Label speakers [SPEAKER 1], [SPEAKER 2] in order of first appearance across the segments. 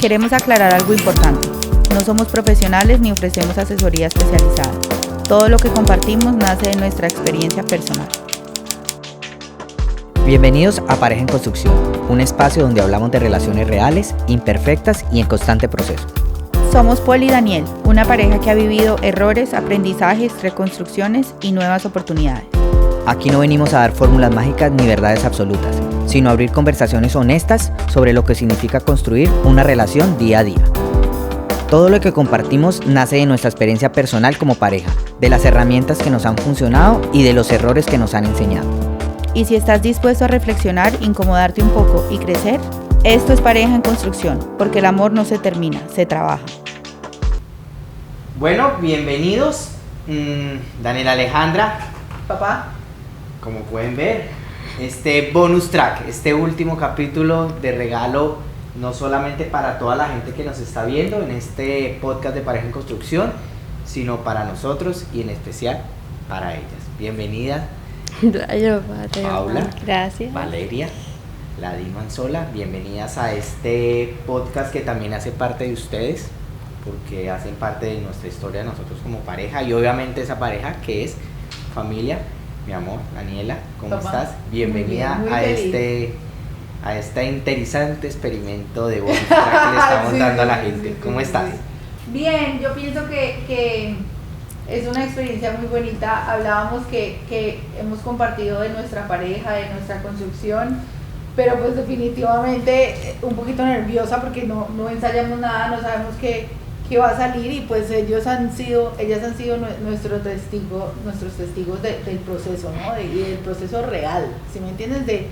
[SPEAKER 1] Queremos aclarar algo importante. No somos profesionales ni ofrecemos asesoría especializada. Todo lo que compartimos nace de nuestra experiencia personal.
[SPEAKER 2] Bienvenidos a Pareja en Construcción, un espacio donde hablamos de relaciones reales, imperfectas y en constante proceso.
[SPEAKER 1] Somos Paul y Daniel, una pareja que ha vivido errores, aprendizajes, reconstrucciones y nuevas oportunidades.
[SPEAKER 2] Aquí no venimos a dar fórmulas mágicas ni verdades absolutas, sino a abrir conversaciones honestas sobre lo que significa construir una relación día a día. Todo lo que compartimos nace de nuestra experiencia personal como pareja, de las herramientas que nos han funcionado y de los errores que nos han enseñado.
[SPEAKER 1] Y si estás dispuesto a reflexionar, incomodarte un poco y crecer, esto es Pareja en Construcción, porque el amor no se termina, se trabaja.
[SPEAKER 2] Bueno, bienvenidos, Daniel, Alejandra.
[SPEAKER 1] Papá.
[SPEAKER 2] Como pueden ver, este bonus track, este último capítulo de regalo, no solamente para toda la gente que nos está viendo en este podcast de Pareja en Construcción, sino para nosotros y en especial para ellas. Bienvenida, Paula,
[SPEAKER 3] gracias.
[SPEAKER 2] Valeria, Ladi Manzola, bienvenidas a este podcast que también hace parte de ustedes, porque hacen parte de nuestra historia de nosotros como pareja y obviamente esa pareja que es familia. Mi amor, Daniela, ¿cómo estás? Bienvenida
[SPEAKER 1] muy
[SPEAKER 2] a este interesante experimento de bonus track que le estamos dando a la gente. ¿Cómo estás?
[SPEAKER 1] Bien, yo pienso que es una experiencia muy bonita. Hablábamos que hemos compartido de nuestra pareja, de nuestra construcción, pero pues definitivamente un poquito nerviosa porque no ensayamos nada, no sabemos qué va a salir y pues ellas han sido nuestros testigos del proceso, ¿no? Y del proceso real, ¿sí me entiendes? De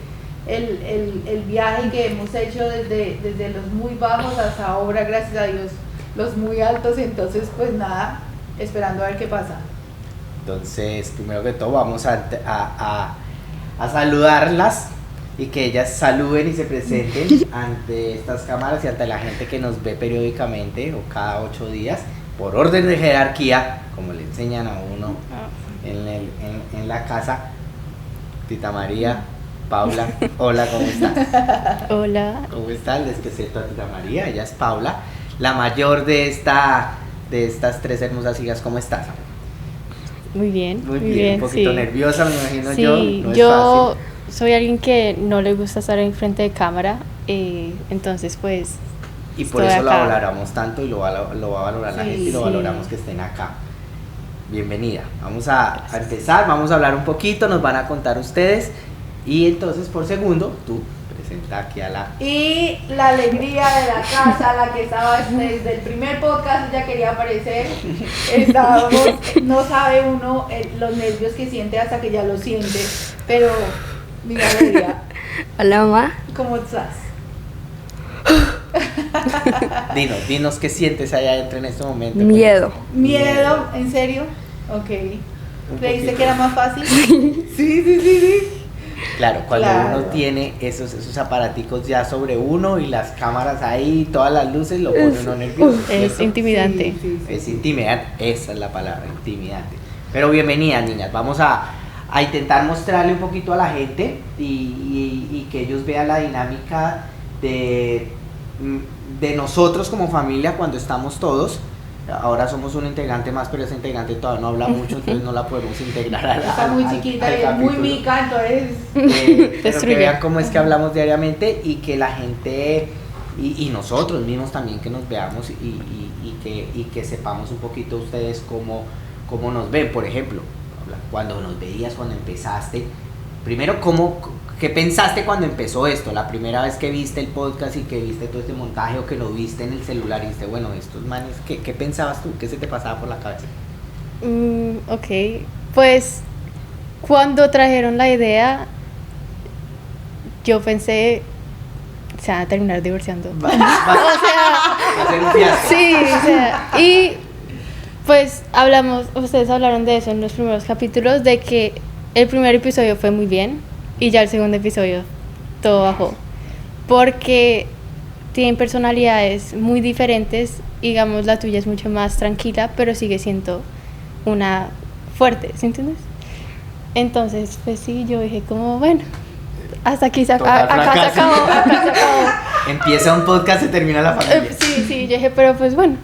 [SPEAKER 1] el viaje que hemos hecho desde los muy bajos hasta ahora, gracias a Dios, los muy altos. Entonces pues nada, esperando a ver qué pasa.
[SPEAKER 2] Entonces, primero que todo vamos a saludarlas y que ellas saluden y se presenten ante estas cámaras y ante la gente que nos ve periódicamente o cada 8 días, por orden de jerarquía, como le enseñan a uno en la casa. Tita María, Paula, hola, ¿cómo estás?
[SPEAKER 3] Hola.
[SPEAKER 2] ¿Cómo estás? Les presento a Tita María, ella es Paula, la mayor de estas 3 hermosas hijas. ¿Cómo estás?
[SPEAKER 3] Muy bien.
[SPEAKER 2] Muy bien, un poquito nerviosa, me imagino.
[SPEAKER 3] Sí,
[SPEAKER 2] no es
[SPEAKER 3] yo
[SPEAKER 2] fácil.
[SPEAKER 3] soy alguien que no le gusta estar en frente de cámara, entonces pues
[SPEAKER 2] y por
[SPEAKER 3] estoy
[SPEAKER 2] eso
[SPEAKER 3] acá.
[SPEAKER 2] la valoramos tanto y lo va a valorar la gente y lo valoramos que estén acá. Bienvenida. Vamos a empezar, vamos a hablar un poquito, nos van a contar ustedes y entonces por segundo tú presenta aquí a la...
[SPEAKER 1] Y la alegría de la casa, la que estaba desde el primer podcast, ella quería aparecer. Estábamos, no sabe uno los nervios que siente hasta que ya lo siente, pero mira, alegría.
[SPEAKER 3] Hola, mamá.
[SPEAKER 1] ¿Cómo estás?
[SPEAKER 2] Dinos qué sientes allá adentro en este momento.
[SPEAKER 3] Miedo.
[SPEAKER 1] ¿Miedo? ¿En serio? Ok. ¿Creíste
[SPEAKER 2] poquito.
[SPEAKER 1] que era más fácil? Sí.
[SPEAKER 2] Claro, cuando
[SPEAKER 1] Claro.
[SPEAKER 2] uno tiene esos aparaticos ya sobre uno y las cámaras ahí, todas las luces, lo pone uno nervioso.
[SPEAKER 3] Es
[SPEAKER 2] ¿cierto?
[SPEAKER 3] intimidante.
[SPEAKER 1] Sí.
[SPEAKER 2] Es intimidante, esa es la palabra, intimidante. Pero bienvenidas, niñas, vamos a intentar mostrarle un poquito a la gente y que ellos vean la dinámica de nosotros como familia cuando estamos todos. Ahora somos un integrante más, pero ese integrante todavía no habla mucho, entonces no la podemos integrar
[SPEAKER 1] Está muy chiquita,
[SPEAKER 2] al
[SPEAKER 1] es muy
[SPEAKER 2] capítulo.
[SPEAKER 1] mica, entonces...
[SPEAKER 2] Pero que
[SPEAKER 3] Destruye.
[SPEAKER 2] vean cómo es que hablamos diariamente y que la gente y nosotros mismos también que nos veamos y que sepamos un poquito ustedes cómo nos ven. Por ejemplo, cuando nos veías, cuando empezaste, primero ¿qué pensaste cuando empezó esto? La primera vez que viste el podcast y que viste todo este montaje o que lo viste en el celular y dijiste, bueno, estos manes, ¿qué pensabas tú? ¿Qué se te pasaba por la cabeza?
[SPEAKER 3] Ok, pues cuando trajeron la idea, yo pensé, se van a terminar divorciando.
[SPEAKER 2] Va a ser un fiasco.
[SPEAKER 3] Sí, o sea, y pues ustedes hablaron de eso en los primeros capítulos, de que el primer episodio fue muy bien y ya el segundo episodio todo bajó, porque tienen personalidades muy diferentes. Digamos, la tuya es mucho más tranquila, pero sigue siendo una fuerte, ¿sí entiendes? Entonces, pues sí, yo dije como, bueno, hasta aquí
[SPEAKER 2] Total
[SPEAKER 3] acá se
[SPEAKER 2] fracaso.
[SPEAKER 3] acabó, acá se acabó.
[SPEAKER 2] Empieza un podcast, se termina la familia.
[SPEAKER 3] Sí, yo dije, pero pues bueno,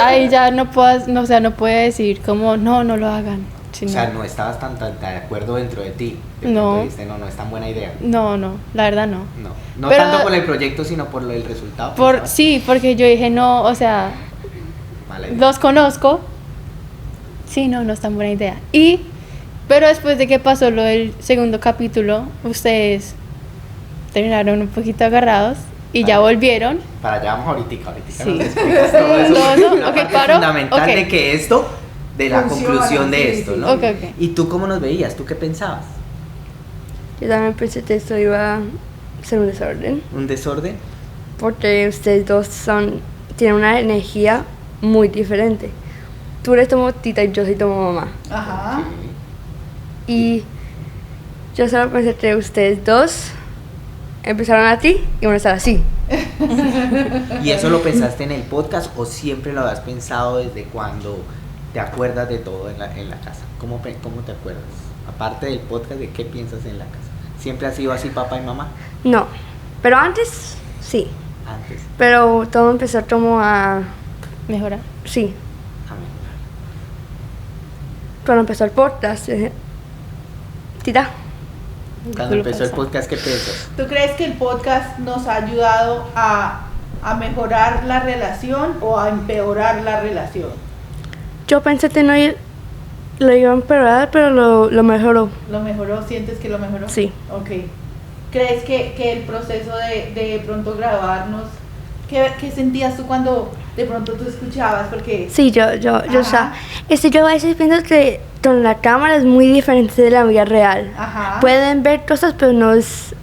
[SPEAKER 3] ahí ya no puedo, no, o sea, no puede decir como, no lo hagan.
[SPEAKER 2] O
[SPEAKER 3] sino-
[SPEAKER 2] sea, no estabas tan de acuerdo dentro de ti. De
[SPEAKER 3] No.
[SPEAKER 2] pronto dijiste, no es tan buena idea.
[SPEAKER 3] no, la verdad no.
[SPEAKER 2] No
[SPEAKER 3] Pero-
[SPEAKER 2] tanto por el proyecto, sino por el resultado. pensabas.
[SPEAKER 3] Sí, porque yo dije, no, o sea,
[SPEAKER 2] Mala idea.
[SPEAKER 3] los conozco. Sí, no es tan buena idea. Pero después de que pasó lo del segundo capítulo, ustedes terminaron un poquito agarrados y ya volvieron.
[SPEAKER 2] Para allá vamos ahorita
[SPEAKER 3] Sí.
[SPEAKER 2] nos explicas todo eso.
[SPEAKER 3] No,
[SPEAKER 2] Una
[SPEAKER 3] ok,
[SPEAKER 2] parte
[SPEAKER 3] paro.
[SPEAKER 2] fundamental
[SPEAKER 3] Ok.
[SPEAKER 2] de que esto, de la
[SPEAKER 1] Funciona,
[SPEAKER 2] conclusión de
[SPEAKER 1] sí,
[SPEAKER 2] esto,
[SPEAKER 1] sí.
[SPEAKER 2] ¿no?
[SPEAKER 3] Ok.
[SPEAKER 2] ¿Y tú cómo nos veías? ¿Tú qué pensabas?
[SPEAKER 4] Yo también pensé que esto iba a ser un desorden,
[SPEAKER 2] ¿Un desorden?
[SPEAKER 4] porque ustedes dos tienen una energía muy diferente. Tú eres como tita y yo soy como mamá.
[SPEAKER 1] Ajá.
[SPEAKER 4] Y yo solo pensé que ustedes dos empezaron así y van a estar así.
[SPEAKER 2] ¿Y eso lo pensaste en el podcast o siempre lo habías pensado desde cuando te acuerdas de todo en la casa? ¿Cómo te acuerdas? Aparte del podcast, ¿de qué piensas en la casa? ¿Siempre ha sido así papá y mamá?
[SPEAKER 4] No, pero antes sí.
[SPEAKER 2] Antes.
[SPEAKER 4] Pero todo empezó como a...
[SPEAKER 3] Mejorar.
[SPEAKER 4] Sí,
[SPEAKER 2] A mí.
[SPEAKER 4] cuando empezó el podcast, dije, tita,
[SPEAKER 2] Cuando empezó el
[SPEAKER 3] Culpa.
[SPEAKER 2] podcast, ¿qué piensas?
[SPEAKER 1] ¿Tú crees que el podcast nos ha ayudado a mejorar la relación o a empeorar la relación?
[SPEAKER 4] yo pensé que no lo iba a empeorar, pero lo mejoró.
[SPEAKER 1] ¿Lo mejoró? ¿Sientes que lo mejoró?
[SPEAKER 4] Sí.
[SPEAKER 1] Ok. ¿Crees que el proceso de pronto grabarnos, qué sentías tú cuando de pronto tú escuchabas? Porque
[SPEAKER 4] Sí, yo, o sea, yo a veces pienso que con la cámara es muy diferente de la vida real.
[SPEAKER 1] Ajá.
[SPEAKER 4] Pueden ver cosas, pero no es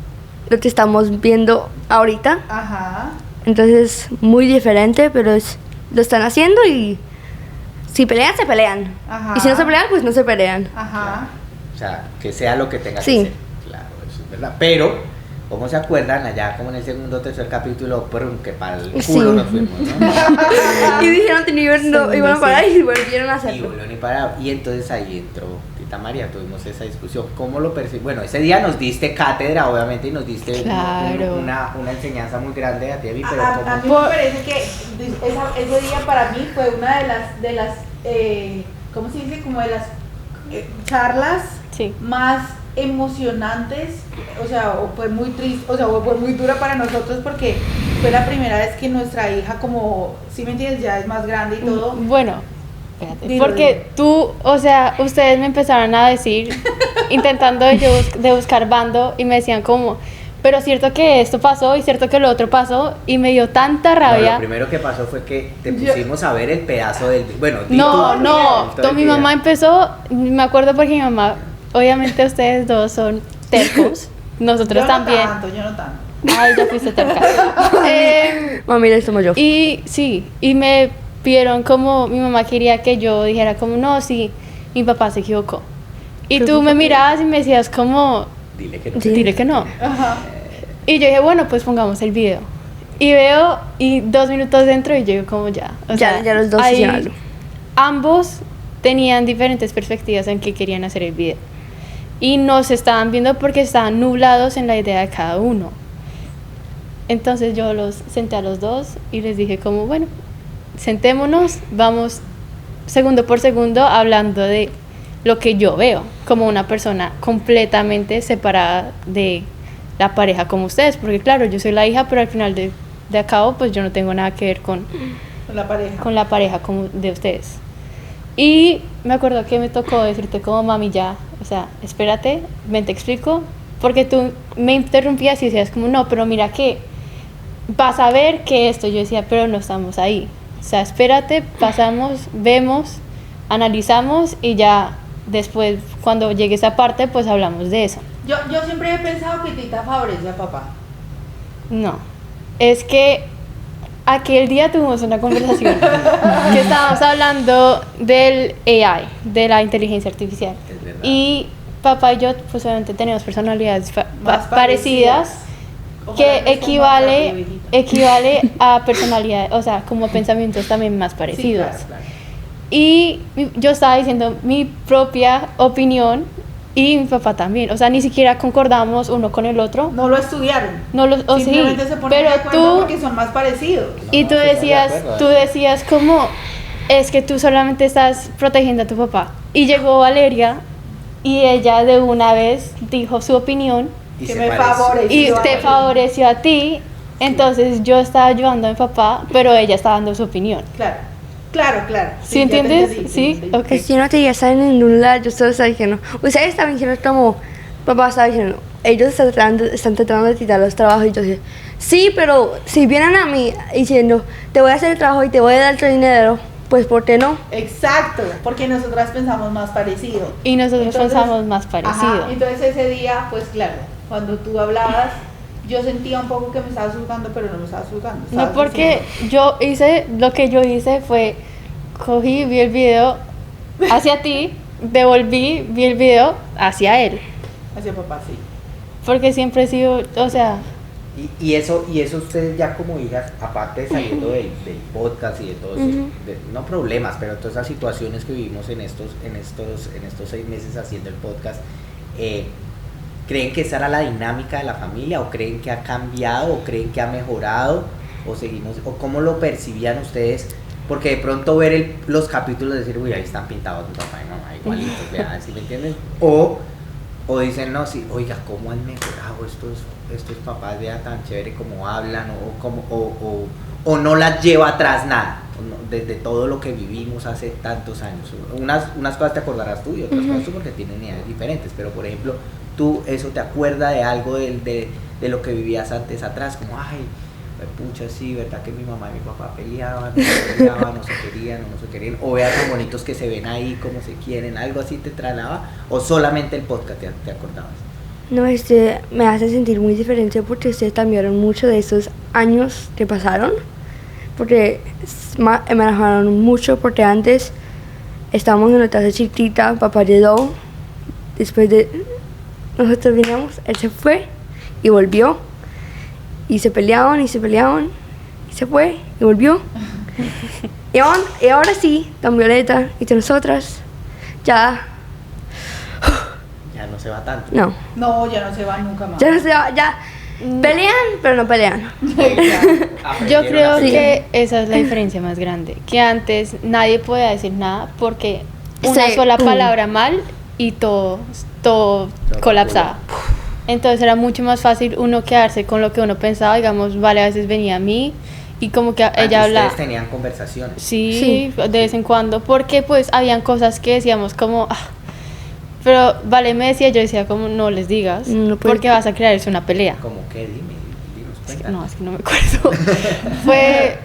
[SPEAKER 4] lo que estamos viendo ahorita.
[SPEAKER 1] Ajá.
[SPEAKER 4] Entonces, muy diferente, pero lo están haciendo y si pelean, se pelean.
[SPEAKER 1] Ajá.
[SPEAKER 4] Y si no se pelean, pues no se pelean.
[SPEAKER 1] Ajá.
[SPEAKER 2] O sea, que sea lo que tengas
[SPEAKER 4] Sí.
[SPEAKER 2] que ser. Claro, eso es verdad. Pero, ¿cómo se acuerdan? Allá como en el segundo o tercer capítulo, prum, que para el culo
[SPEAKER 4] Sí.
[SPEAKER 2] nos fuimos, ¿no?
[SPEAKER 4] Y dijeron que no iban a parar y volvieron a
[SPEAKER 2] Y
[SPEAKER 4] hacerlo.
[SPEAKER 2] volvió ni para. Y entonces ahí entró Tita María, tuvimos esa discusión. ¿Cómo lo percibimos? Bueno, ese día nos diste cátedra, obviamente, y nos diste
[SPEAKER 3] Claro.
[SPEAKER 2] una enseñanza muy grande a ti, pero
[SPEAKER 1] A
[SPEAKER 2] ¿cómo?
[SPEAKER 1] mí me parece que ese día para mí fue una de las ¿cómo se dice? Como de las charlas
[SPEAKER 3] Sí.
[SPEAKER 1] más emocionantes, o sea, o fue muy triste, o sea, o fue muy dura para nosotros porque fue la primera vez que nuestra hija, como, si me entiendes, ya es más grande y todo.
[SPEAKER 3] Bueno, espérate,
[SPEAKER 1] Dilo,
[SPEAKER 3] porque tú, o sea, ustedes me empezaron a decir, intentando de buscar bando, y me decían como, pero cierto que esto pasó y cierto que lo otro pasó, y me dio tanta
[SPEAKER 2] No,
[SPEAKER 3] rabia.
[SPEAKER 2] lo primero que pasó fue que te
[SPEAKER 1] Yo-
[SPEAKER 2] pusimos a ver el pedazo del. Bueno, di
[SPEAKER 3] No,
[SPEAKER 2] tú,
[SPEAKER 3] no,
[SPEAKER 2] todo el
[SPEAKER 3] mi
[SPEAKER 2] video.
[SPEAKER 3] mamá empezó, me acuerdo porque mi mamá, obviamente ustedes dos son tercos, nosotros también.
[SPEAKER 1] Yo no tanto.
[SPEAKER 3] Ay, ya fuiste terca.
[SPEAKER 4] Mami, ahí somos yo.
[SPEAKER 3] Y sí, y me pidieron como, mi mamá quería que yo dijera como, no, sí, mi papá se equivocó. Y
[SPEAKER 4] ¿Qué
[SPEAKER 3] tú me
[SPEAKER 4] papá?
[SPEAKER 3] mirabas y me decías como,
[SPEAKER 2] Dile que no.
[SPEAKER 4] Sí.
[SPEAKER 3] dile que no.
[SPEAKER 1] Ajá.
[SPEAKER 3] Y yo dije, bueno, pues pongamos el video. Y veo, y 2 minutos dentro y yo como ya. O
[SPEAKER 4] Ya los dos
[SPEAKER 3] ahí
[SPEAKER 4] hicieron algo.
[SPEAKER 3] ambos tenían diferentes perspectivas en qué querían hacer el video. Y no se estaban viendo porque estaban nublados en la idea de cada uno. Entonces yo los senté a los dos y les dije como, bueno, sentémonos, vamos segundo por segundo hablando de lo que yo veo como una persona completamente separada de la pareja como ustedes, porque claro, yo soy la hija, pero al final de a cabo pues yo no tengo nada que ver con
[SPEAKER 1] Con la pareja.
[SPEAKER 3] como de ustedes. Y me acuerdo que me tocó decirte como, mami, ya, o sea, espérate, ven, te explico, porque tú me interrumpías y decías como, no, pero mira que vas a ver que esto, yo decía, pero no estamos ahí, o sea, espérate, pasamos, vemos, analizamos y ya después, cuando llegue esa parte, pues hablamos de eso.
[SPEAKER 1] Yo siempre he pensado que Tita favorece a papá.
[SPEAKER 3] No, es que aquel día tuvimos una conversación que estábamos hablando del AI, de la inteligencia artificial.
[SPEAKER 2] Es verdad.
[SPEAKER 3] Y papá y yo, pues obviamente tenemos personalidades
[SPEAKER 1] Más
[SPEAKER 3] parecidas,
[SPEAKER 1] Ojalá
[SPEAKER 3] que
[SPEAKER 1] no es como
[SPEAKER 3] equivale,
[SPEAKER 1] la viejita.
[SPEAKER 3] equivale a personalidades, o sea, como pensamientos también más
[SPEAKER 1] Sí,
[SPEAKER 3] parecidos.
[SPEAKER 1] claro, claro.
[SPEAKER 3] Y yo estaba diciendo mi propia opinión y mi papá también. O sea, ni siquiera concordamos uno con el otro.
[SPEAKER 1] No lo estudiaron.
[SPEAKER 3] No lo, o sí,
[SPEAKER 1] Simplemente se ponen
[SPEAKER 3] pero
[SPEAKER 1] de acuerdo
[SPEAKER 3] tú,
[SPEAKER 1] porque son más parecidos.
[SPEAKER 3] y tú
[SPEAKER 2] No, sí, de
[SPEAKER 3] decías,
[SPEAKER 2] acuerdo,
[SPEAKER 3] tú decías como, es que tú solamente estás protegiendo a tu papá. Y llegó Valeria y ella de una vez dijo su opinión
[SPEAKER 2] Y
[SPEAKER 1] Que
[SPEAKER 2] se
[SPEAKER 1] me
[SPEAKER 2] pareció.
[SPEAKER 1] favorece.
[SPEAKER 3] y te favoreció a ti. Entonces yo estaba ayudando a mi papá, pero ella estaba dando su opinión.
[SPEAKER 1] Claro.
[SPEAKER 3] ¿Sí
[SPEAKER 1] ya te
[SPEAKER 3] entiendes?
[SPEAKER 1] entendí,
[SPEAKER 3] Sí,
[SPEAKER 1] entendí.
[SPEAKER 3] ok.
[SPEAKER 4] Es que yo no te estar en ningún lado, yo solo estaba diciendo, ustedes estaban diciendo como, papá estaba diciendo, ellos están tratando de quitar los trabajos y yo dije, sí, pero si vienen a mí diciendo, te voy a hacer el trabajo y te voy a dar el dinero, pues ¿por qué no?
[SPEAKER 1] Exacto, porque nosotras pensamos más parecido.
[SPEAKER 3] Y nosotros
[SPEAKER 1] Entonces,
[SPEAKER 3] pensamos más parecido.
[SPEAKER 1] Ajá, entonces ese día, pues claro, cuando tú hablabas, yo sentía un poco que me estabas juzgando, pero no me estabas juzgando.
[SPEAKER 3] No,
[SPEAKER 1] estabas
[SPEAKER 3] porque
[SPEAKER 1] diciendo,
[SPEAKER 3] yo hice, lo que yo hice fue, cogí, vi el video hacia ti, devolví, vi el video hacia él.
[SPEAKER 1] hacia papá, sí.
[SPEAKER 3] Porque siempre he sido, o sea,
[SPEAKER 2] Y eso ustedes ya como hijas, aparte de saliendo del podcast y de todos, no problemas, pero todas esas situaciones que vivimos en estos 6 meses haciendo el podcast, ¿creen que esa era la dinámica de la familia? ¿O creen que ha cambiado? ¿O creen que ha mejorado? ¿O seguimos? ¿O cómo lo percibían ustedes? Porque de pronto ver los capítulos y decir, uy, ahí están pintados mi papá y mamá igualitos, vean, ¿sí me entienden? O dicen, no, sí, oiga, ¿cómo han mejorado estos papás? Vea tan chévere como hablan, o no las lleva atrás nada, desde todo lo que vivimos hace tantos años. Unas cosas te acordarás tú y otras cosas tú porque tienen edades diferentes, pero por ejemplo, tú eso te acuerda de algo de lo que vivías antes atrás, como, ay, pucha, sí, verdad que mi mamá y mi papá peleaban, no se querían, o veas tan bonitos que se ven ahí, como se quieren, algo así te trasladaba, o solamente el podcast te acordabas.
[SPEAKER 4] No, me hace sentir muy diferente porque ustedes cambiaron mucho de esos años que pasaron, porque me enojaron mucho porque antes estábamos en una casa chiquita, papá llegó, después de nosotros vinimos, él se fue y volvió. Y se peleaban, y se fue, y volvió. y ahora sí, tan Violeta y de nosotras, ya
[SPEAKER 2] no se va tanto.
[SPEAKER 4] no.
[SPEAKER 1] No, ya no se va nunca más.
[SPEAKER 4] Ya no se va, ya pelean, pero no pelean.
[SPEAKER 3] yo creo
[SPEAKER 2] Sí.
[SPEAKER 3] que esa es la diferencia más grande. Que antes nadie podía decir nada porque una
[SPEAKER 4] Sí,
[SPEAKER 3] sola
[SPEAKER 4] pum.
[SPEAKER 3] palabra mal y todo colapsaba. Entonces era mucho más fácil uno quedarse con lo que uno pensaba, digamos, vale, a veces venía a mí y como que ella hablaba.
[SPEAKER 2] Ustedes tenían conversaciones.
[SPEAKER 3] Sí, de vez en cuando, porque pues habían cosas que decíamos como, pero vale me decía, yo decía como no les digas,
[SPEAKER 4] No puede-
[SPEAKER 3] porque vas a crearse una pelea.
[SPEAKER 2] Como que dinos, cuéntanos.
[SPEAKER 3] No, es que no me acuerdo. Fue,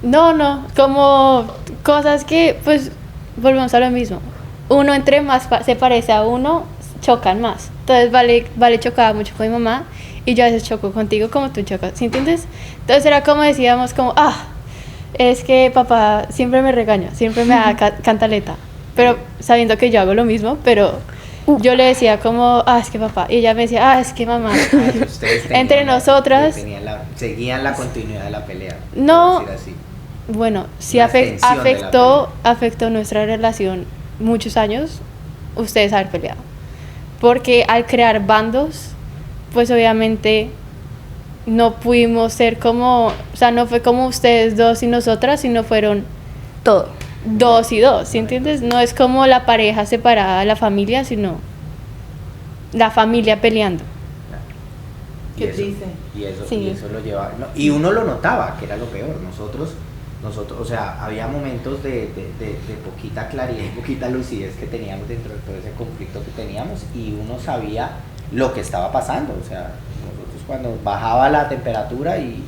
[SPEAKER 3] no, como cosas que pues volvemos a lo mismo. Uno entre más se parece a uno, chocan más. Entonces vale chocaba mucho con mi mamá y yo a veces choco contigo como tú chocas, ¿sí entiendes? Entonces era como decíamos como, es que papá siempre me regaña, siempre me da cantaleta, pero sabiendo que yo hago lo mismo, pero yo le decía como, es que papá, y ella me decía, es que mamá.
[SPEAKER 2] Ustedes tenían
[SPEAKER 3] Entre nosotras,
[SPEAKER 2] seguían la continuidad de la pelea.
[SPEAKER 3] No.
[SPEAKER 2] por decir así.
[SPEAKER 3] bueno, sí
[SPEAKER 2] La extensión de la
[SPEAKER 3] afectó nuestra relación muchos años, ustedes haber peleado. Porque al crear bandos, pues obviamente no pudimos ser como, o sea, no fue como ustedes dos y nosotras, sino fueron
[SPEAKER 4] Todo.
[SPEAKER 3] 2 y 2, ¿sí entiendes? No es como la pareja separada de la familia, sino la familia peleando.
[SPEAKER 2] Y
[SPEAKER 1] Qué
[SPEAKER 2] eso-
[SPEAKER 1] triste.
[SPEAKER 2] Y eso,
[SPEAKER 3] Sí.
[SPEAKER 2] y eso lo llevaba. Y uno lo notaba, que era lo peor. Nosotros, o sea, había momentos de poquita claridad y poquita lucidez que teníamos dentro de todo ese conflicto que teníamos y uno sabía lo que estaba pasando. O sea, nosotros cuando bajaba la temperatura y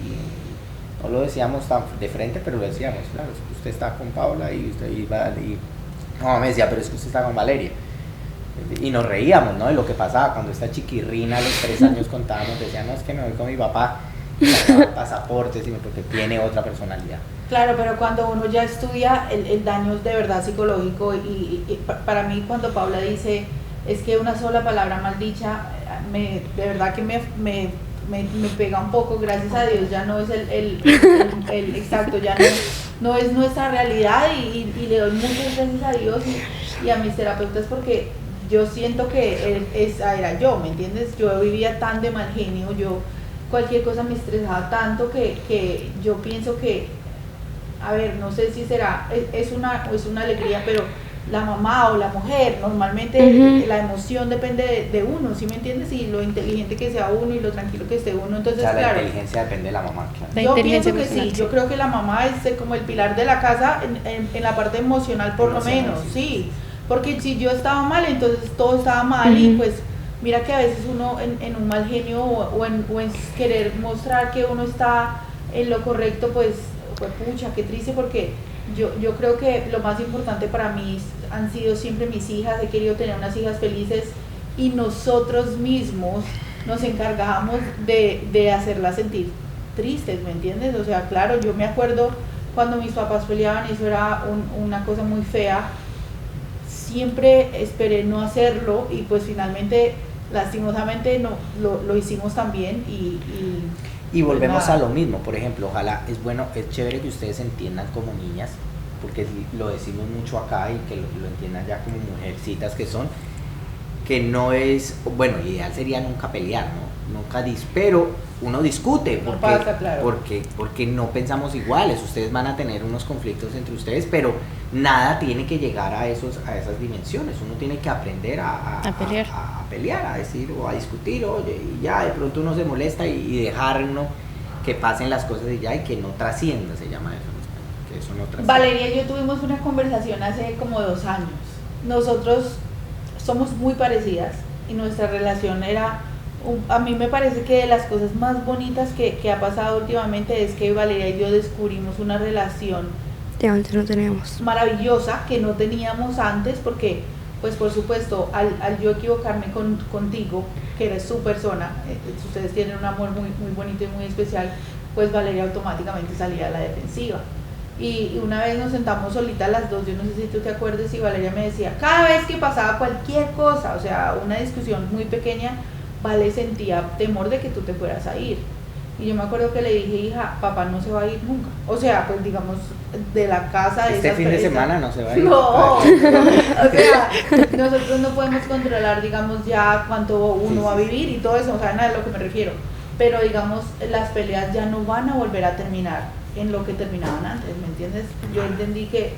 [SPEAKER 2] no lo decíamos tan de frente, pero lo decíamos, claro, es que usted está con Paula y usted iba y no, me decía, pero es que usted está con Valeria. Y nos reíamos, ¿no? De lo que pasaba cuando esta chiquirrina a los 3 años contábamos, decía, no, es que me voy con mi papá y sacaba pasaportes, sino porque tiene otra personalidad.
[SPEAKER 1] Claro, pero cuando uno ya estudia, el daño es de verdad psicológico y para mí cuando Paula dice, es que una sola palabra mal dicha, de verdad que me pega un poco, gracias a Dios, ya no es el exacto, ya no es nuestra realidad y le doy muchas gracias a Dios y a mis terapeutas porque yo siento que esa era yo, ¿me entiendes? Yo vivía tan de mal genio, yo cualquier cosa me estresaba tanto que yo pienso que, a ver, no sé si será, es una alegría, pero la mamá o la mujer, normalmente la emoción depende de uno, ¿sí me entiendes? Y lo inteligente que sea uno y lo tranquilo que esté uno, entonces
[SPEAKER 2] O sea, la
[SPEAKER 1] claro.
[SPEAKER 2] inteligencia depende de la mamá, claro.
[SPEAKER 3] La
[SPEAKER 1] Yo
[SPEAKER 3] inteligencia
[SPEAKER 1] pienso que sí,
[SPEAKER 3] emocional,
[SPEAKER 1] yo creo que la mamá es como el pilar de la casa en la parte emocional por lo
[SPEAKER 2] Emocional,
[SPEAKER 1] menos,
[SPEAKER 2] sí.
[SPEAKER 1] sí, porque si yo estaba mal, entonces todo estaba mal y pues mira que a veces uno en un mal genio o en querer mostrar que uno está en lo correcto, pues pucha, qué triste porque yo creo que lo más importante para mí han sido siempre mis hijas, he querido tener unas hijas felices y nosotros mismos nos encargábamos de hacerlas sentir tristes, ¿me entiendes? O sea, claro, yo me acuerdo cuando mis papás peleaban, eso era una cosa muy fea, siempre esperé no hacerlo y pues finalmente, lastimosamente, no, lo hicimos también
[SPEAKER 2] Y volvemos
[SPEAKER 1] nada.
[SPEAKER 2] a lo mismo, por ejemplo, ojalá, es bueno, es chévere que ustedes entiendan como niñas, porque lo decimos mucho acá y que lo entiendan ya como mujercitas que son, que no es, bueno, ideal sería nunca pelear, ¿no? Nunca pero uno discute,
[SPEAKER 1] No
[SPEAKER 2] porque,
[SPEAKER 1] pasa, claro.
[SPEAKER 2] porque no pensamos iguales, ustedes van a tener unos conflictos entre ustedes, pero nada tiene que llegar a esas dimensiones, uno tiene que aprender a
[SPEAKER 3] pelear.
[SPEAKER 2] a pelear, a decir o a discutir, oye, y ya de pronto uno se molesta y dejar uno que pasen las cosas y ya, y que no trascienda, se llama eso en español, que eso no trascienda.
[SPEAKER 1] Valeria y yo tuvimos una conversación hace como 2 años. Nosotros somos muy parecidas y nuestra relación era, a mí me parece que de las cosas más bonitas que ha pasado últimamente es que Valeria y yo descubrimos una relación
[SPEAKER 4] Que antes no teníamos.
[SPEAKER 1] maravillosa que no teníamos antes porque, pues por supuesto, al yo equivocarme contigo, que eres su persona, ustedes tienen un amor muy, muy bonito y muy especial, pues Valeria automáticamente salía a la defensiva. Y una vez nos sentamos solitas las dos, yo no sé si tú te acuerdas, y Valeria me decía, cada vez que pasaba cualquier cosa, o sea, una discusión muy pequeña, Vale sentía temor de que tú te fueras a ir. Y yo me acuerdo que le dije, hija, papá no se va a ir nunca. O sea, pues digamos, de la casa de
[SPEAKER 2] Este
[SPEAKER 1] esas
[SPEAKER 2] fin de
[SPEAKER 1] esas-
[SPEAKER 2] semana no se va a ir.
[SPEAKER 1] No, o sea, nosotros no podemos controlar, digamos, ya cuánto uno va a vivir y todo eso, o sea, nada de lo que me refiero. Pero digamos, las peleas ya no van a volver a terminar en lo que terminaban antes, ¿me entiendes? Yo entendí que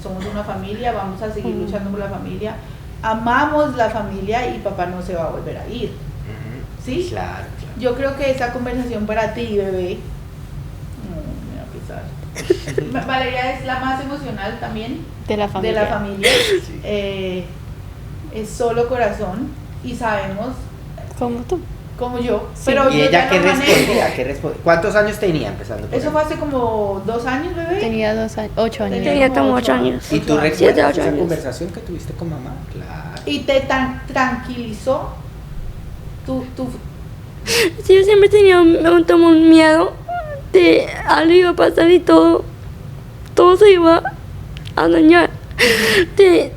[SPEAKER 1] somos una familia, vamos a seguir luchando por la familia, amamos la familia y papá no se va a volver a ir.
[SPEAKER 2] Ujú.
[SPEAKER 1] ¿Sí?
[SPEAKER 2] Claro, claro.
[SPEAKER 1] Yo creo que esa conversación para ti, bebé, me va a pesar. Valeria es la más emocional también
[SPEAKER 3] de la familia.
[SPEAKER 1] de la familia.
[SPEAKER 2] Sí.
[SPEAKER 1] Es solo corazón y sabemos,
[SPEAKER 3] Como tú.
[SPEAKER 1] como yo,
[SPEAKER 3] Sí.
[SPEAKER 1] pero
[SPEAKER 2] ¿Y
[SPEAKER 1] yo
[SPEAKER 2] ella
[SPEAKER 1] ya
[SPEAKER 2] qué
[SPEAKER 1] no manejo.
[SPEAKER 2] respondía? ¿Cuántos años tenía empezando por
[SPEAKER 1] Eso
[SPEAKER 2] ahí?
[SPEAKER 1] fue hace como 2 años, bebé.
[SPEAKER 3] Tenía 8 años.
[SPEAKER 4] Tenía como 8 años.
[SPEAKER 2] ¿Y tú
[SPEAKER 1] 8 años.
[SPEAKER 4] 7,
[SPEAKER 2] recuerdas
[SPEAKER 4] 8
[SPEAKER 2] esa
[SPEAKER 4] años.
[SPEAKER 2] conversación que tuviste con mamá? Claro.
[SPEAKER 1] Y te tranquilizó. Tú,
[SPEAKER 4] Sí, yo siempre tenía un miedo de algo iba a pasar y todo se iba a dañar.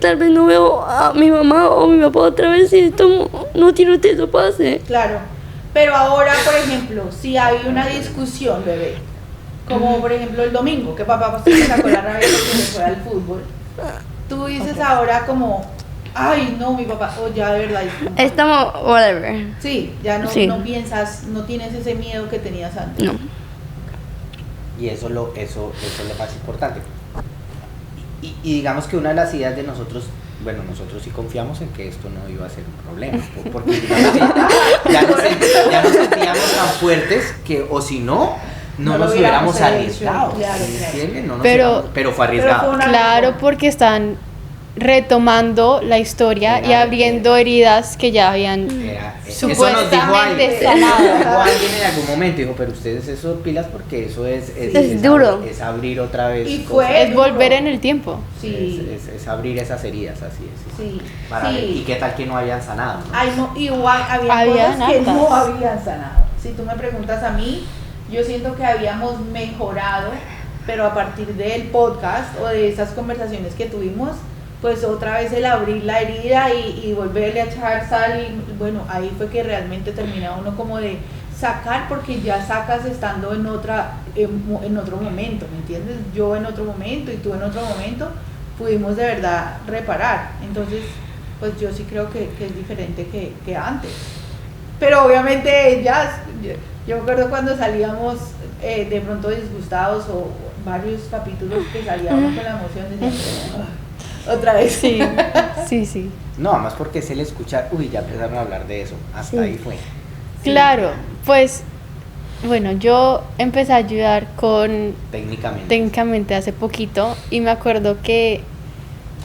[SPEAKER 4] Tal vez no veo a mi mamá o mi papá otra vez y esto no quiero que eso pase.
[SPEAKER 1] claro. Pero ahora, por ejemplo, si hay una discusión, bebé, como por ejemplo el domingo, que papá se sacó la rabia porque se fue al fútbol, tú dices ahora como, ay, no, mi papá, o ya de verdad, disculpa.
[SPEAKER 4] Estamos, whatever.
[SPEAKER 1] Sí, ya no,
[SPEAKER 4] Sí.
[SPEAKER 1] no piensas, no tienes ese miedo que tenías antes.
[SPEAKER 4] No.
[SPEAKER 2] Y eso es lo más importante. Y digamos que una de las ideas de nosotros, bueno, nosotros sí confiamos en que esto no iba a ser un problema, porque digamos que ya nos sentíamos tan fuertes que, o si no
[SPEAKER 1] No lo
[SPEAKER 2] nos
[SPEAKER 1] hubiéramos
[SPEAKER 2] hubiéramos
[SPEAKER 1] hecho,
[SPEAKER 2] arriesgado,
[SPEAKER 1] claro,
[SPEAKER 2] ¿me
[SPEAKER 1] claro.
[SPEAKER 2] entienden? No nos
[SPEAKER 3] Pero-
[SPEAKER 2] hubiéramos- pero fue
[SPEAKER 1] Pero fue
[SPEAKER 2] arriesgado.
[SPEAKER 1] una-
[SPEAKER 3] Claro, porque están retomando la historia y
[SPEAKER 2] Claro.
[SPEAKER 3] abriendo heridas que ya habían
[SPEAKER 2] Eso nos dijo alguien,
[SPEAKER 3] supuestamente
[SPEAKER 2] dijo
[SPEAKER 3] sanado.
[SPEAKER 2] alguien en algún momento, dijo, pero ustedes eso pilas porque eso
[SPEAKER 4] Es duro.
[SPEAKER 2] Es abrir otra vez
[SPEAKER 1] Y
[SPEAKER 2] cosas.
[SPEAKER 1] fue-
[SPEAKER 3] Es volver en el tiempo.
[SPEAKER 1] Sí,
[SPEAKER 2] Es abrir esas heridas, así es.
[SPEAKER 1] sí,
[SPEAKER 2] Para ver, y
[SPEAKER 1] sí.
[SPEAKER 2] qué tal que no habían sanado, ¿no?
[SPEAKER 1] Ay, no, igual había
[SPEAKER 3] Habían
[SPEAKER 1] cosas que
[SPEAKER 3] hartas.
[SPEAKER 1] no habían sanado. Si tú me preguntas a mí, yo siento que habíamos mejorado, pero a partir del podcast o de esas conversaciones que tuvimos, pues otra vez el abrir la herida y volverle a echar sal y bueno, ahí fue que realmente termina uno como de sacar, porque ya sacas estando en otro momento, ¿me entiendes? Yo en otro momento y tú en otro momento pudimos de verdad reparar. Entonces pues yo sí creo que es diferente que antes. Pero obviamente ellas, yo me acuerdo cuando salíamos de pronto disgustados o varios capítulos que salíamos con la emoción, decíamos, otra vez.
[SPEAKER 3] Sí, sí, sí.
[SPEAKER 2] No, más porque es el escuchar, uy, ya empezaron a hablar de eso, hasta
[SPEAKER 4] Sí.
[SPEAKER 2] ahí fue.
[SPEAKER 3] Claro, pues, bueno, yo empecé a ayudar con técnicamente hace poquito y me acuerdo que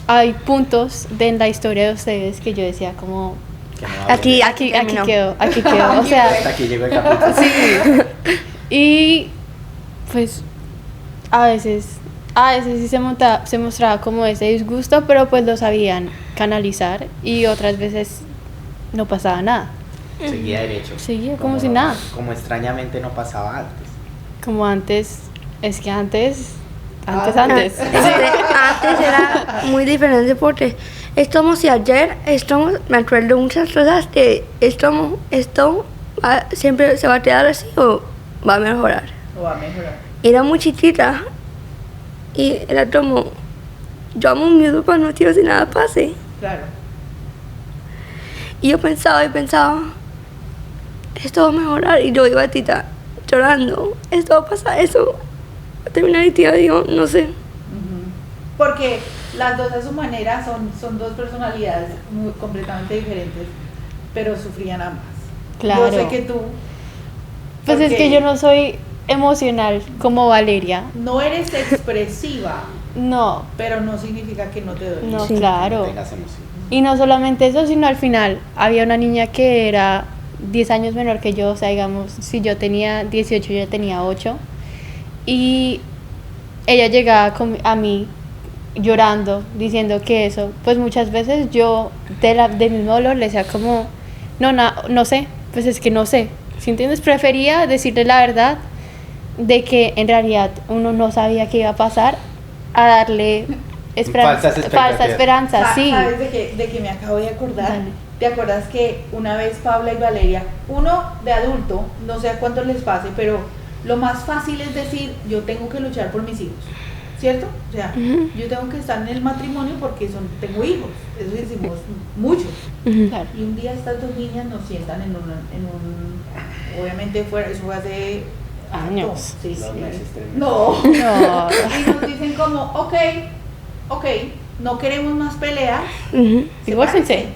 [SPEAKER 3] hay puntos en la historia de ustedes que yo decía como,
[SPEAKER 2] Que no hablen
[SPEAKER 4] Aquí-
[SPEAKER 2] de-
[SPEAKER 3] aquí
[SPEAKER 4] terminó.
[SPEAKER 3] quedó, o sea,
[SPEAKER 2] hasta aquí llegó el capítulo.
[SPEAKER 3] y pues a veces sí se mostraba como ese disgusto, pero pues lo sabían canalizar y otras veces no pasaba nada,
[SPEAKER 2] Seguía derecho.
[SPEAKER 3] Seguía como si nada.
[SPEAKER 2] Como extrañamente no pasaba antes.
[SPEAKER 3] como antes, es que antes.
[SPEAKER 4] Antes era muy diferente porque es como si ayer me acuerdo muchas cosas que esto siempre se va a quedar así o va a mejorar.
[SPEAKER 1] O va a mejorar.
[SPEAKER 4] Era muy chiquita y era como, yo amo mi papá, no quiero que nada pase.
[SPEAKER 1] Claro.
[SPEAKER 4] Y yo pensaba, esto va a mejorar y yo iba a Tita llorando, esto va a pasar, eso va a terminar y tía digo, no sé.
[SPEAKER 1] Ujú. Porque las dos a su manera son dos personalidades completamente diferentes, pero sufrían ambas.
[SPEAKER 3] Claro.
[SPEAKER 1] Yo sé que tú...
[SPEAKER 3] Pues es
[SPEAKER 1] porque
[SPEAKER 3] que yo no soy emocional como Valeria.
[SPEAKER 1] no eres expresiva,
[SPEAKER 3] No,
[SPEAKER 1] pero no significa que no te duele.
[SPEAKER 3] no,
[SPEAKER 4] Sí.
[SPEAKER 2] No
[SPEAKER 3] claro.
[SPEAKER 2] tengas emoción.
[SPEAKER 3] Y no solamente eso, sino al final había una niña que era 10 años menor que yo, o sea, digamos, si yo tenía 18, ella tenía 8. Y ella llegaba a mí llorando, diciendo que eso, pues muchas veces yo de mismo dolor le decía como, no sé, pues es que no sé, ¿sí entiendes? Prefería decirle la verdad de que en realidad uno no sabía qué iba a pasar, a darle
[SPEAKER 2] Falsas expectativas.
[SPEAKER 3] falsa esperanza, sí.
[SPEAKER 1] ¿Sabes de que me acabo de acordar?
[SPEAKER 3] Dale.
[SPEAKER 1] ¿Te acuerdas que una vez Paula y Valeria, uno de adulto, no sé a cuánto les pase, pero lo más fácil es decir, yo tengo que luchar por mis hijos, ¿cierto? O sea, yo tengo que estar en el matrimonio porque tengo hijos, eso decimos mucho.
[SPEAKER 3] Claro.
[SPEAKER 1] Y un día estas dos niñas nos sientan en un obviamente eso fue hace
[SPEAKER 3] Años.
[SPEAKER 1] Sí,
[SPEAKER 2] Los
[SPEAKER 1] sí.
[SPEAKER 2] meses, 3 meses.
[SPEAKER 1] No.
[SPEAKER 3] No.
[SPEAKER 1] Y nos dicen como, ok, no queremos más peleas.
[SPEAKER 3] Divórcense.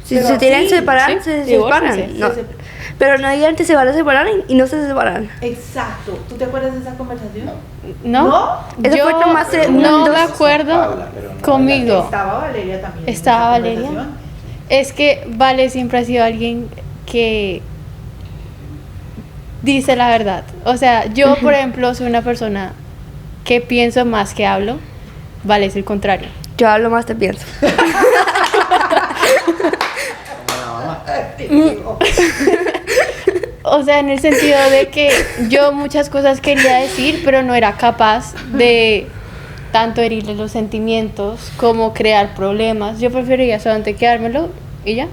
[SPEAKER 4] Si
[SPEAKER 1] Pero
[SPEAKER 4] se tienen que
[SPEAKER 1] sí,
[SPEAKER 4] separar,
[SPEAKER 3] sí,
[SPEAKER 4] se
[SPEAKER 3] divórciense.
[SPEAKER 4] separan. No.
[SPEAKER 1] Se sep-
[SPEAKER 4] Pero no digan que se van a separar y no se separan.
[SPEAKER 1] Exacto. ¿Tú te acuerdas de esa conversación?
[SPEAKER 3] ¿No?
[SPEAKER 1] ¿No?
[SPEAKER 4] Eso
[SPEAKER 3] Yo
[SPEAKER 4] fue como hace
[SPEAKER 3] no
[SPEAKER 4] unos
[SPEAKER 3] me
[SPEAKER 4] dos-
[SPEAKER 3] acuerdo
[SPEAKER 2] Paula, pero no
[SPEAKER 3] conmigo.
[SPEAKER 1] Estaba Valeria también. en
[SPEAKER 3] ¿Estaba
[SPEAKER 1] esa
[SPEAKER 3] Valeria?
[SPEAKER 1] conversación.
[SPEAKER 3] Es que Vale siempre ha sido alguien que dice la verdad. O sea, yo, por ejemplo, soy una persona que pienso más que hablo. Vale, es el contrario.
[SPEAKER 4] Yo hablo más te pienso.
[SPEAKER 2] Como la mamá.
[SPEAKER 1] Te digo.
[SPEAKER 3] O sea, en el sentido de que yo muchas cosas quería decir, pero no era capaz de tanto herirle los sentimientos como crear problemas. Yo prefería solamente quedármelo y ya.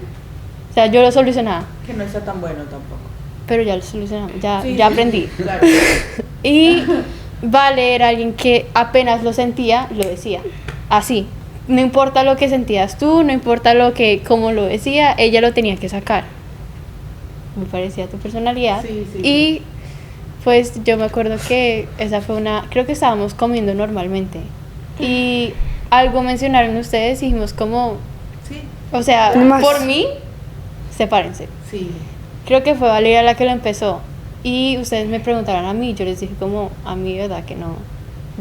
[SPEAKER 3] O sea, yo lo solucionaba,
[SPEAKER 1] Que no está tan bueno tampoco.
[SPEAKER 3] pero ya lo solucionaba, ya
[SPEAKER 1] Sí,
[SPEAKER 3] aprendí.
[SPEAKER 1] sí, claro.
[SPEAKER 3] Y Vale era alguien que apenas lo sentía, lo decía. Así. No importa lo que sentías tú, no importa cómo lo decía, ella lo tenía que sacar. Me parecía tu personalidad.
[SPEAKER 1] Sí, sí.
[SPEAKER 3] Y pues yo me acuerdo que esa fue creo que estábamos comiendo normalmente. Y algo mencionaron ustedes y dijimos como,
[SPEAKER 1] Sí,
[SPEAKER 3] o sea,
[SPEAKER 4] No más.
[SPEAKER 3] por mí, sepárense.
[SPEAKER 1] sí.
[SPEAKER 3] Creo que fue Valeria la que lo empezó. Y ustedes me preguntaron a mí, yo les dije como, a mí, verdad que no,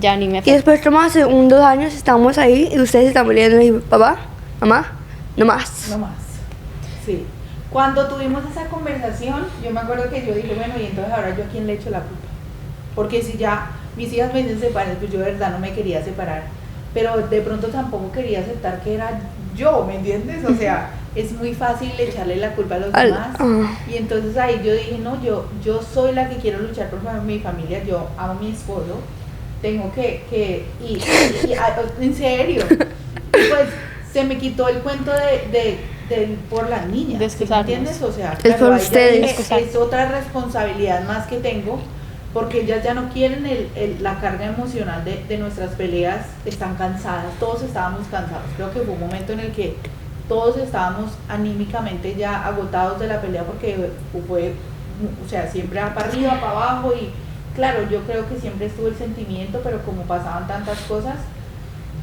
[SPEAKER 3] ya ni me
[SPEAKER 4] Y
[SPEAKER 3] afecta.
[SPEAKER 4] después como hace 2 años estamos ahí y ustedes están peleando y papá, mamá, no más.
[SPEAKER 1] No más. Sí. Cuando tuvimos esa conversación, yo me acuerdo que yo dije, bueno, y entonces ahora yo a quién le echo la culpa. Porque si ya mis hijas me dicen separar, pues yo de verdad no me quería separar. Pero de pronto tampoco quería aceptar que era yo, ¿me entiendes? O sea, es muy fácil echarle la culpa a los demás. Y entonces ahí yo dije, no, yo soy la que quiero luchar por mi familia, yo amo a mi esposo, tengo en serio. Y pues se me quitó el cuento de por las niñas,
[SPEAKER 3] De
[SPEAKER 1] ¿sí me
[SPEAKER 3] excusarnos.
[SPEAKER 1] entiendes? O sea,
[SPEAKER 4] Es por
[SPEAKER 1] ahí ya
[SPEAKER 4] ustedes.
[SPEAKER 1] dije,
[SPEAKER 3] Excusar.
[SPEAKER 1] es otra responsabilidad más que tengo, porque ellas ya no quieren la carga emocional de nuestras peleas, están cansadas, todos estábamos cansados. Creo que fue un momento en el que todos estábamos anímicamente ya agotados de la pelea porque fue, o sea, siempre para arriba, para abajo y claro, yo creo que siempre estuvo el sentimiento, pero como pasaban tantas cosas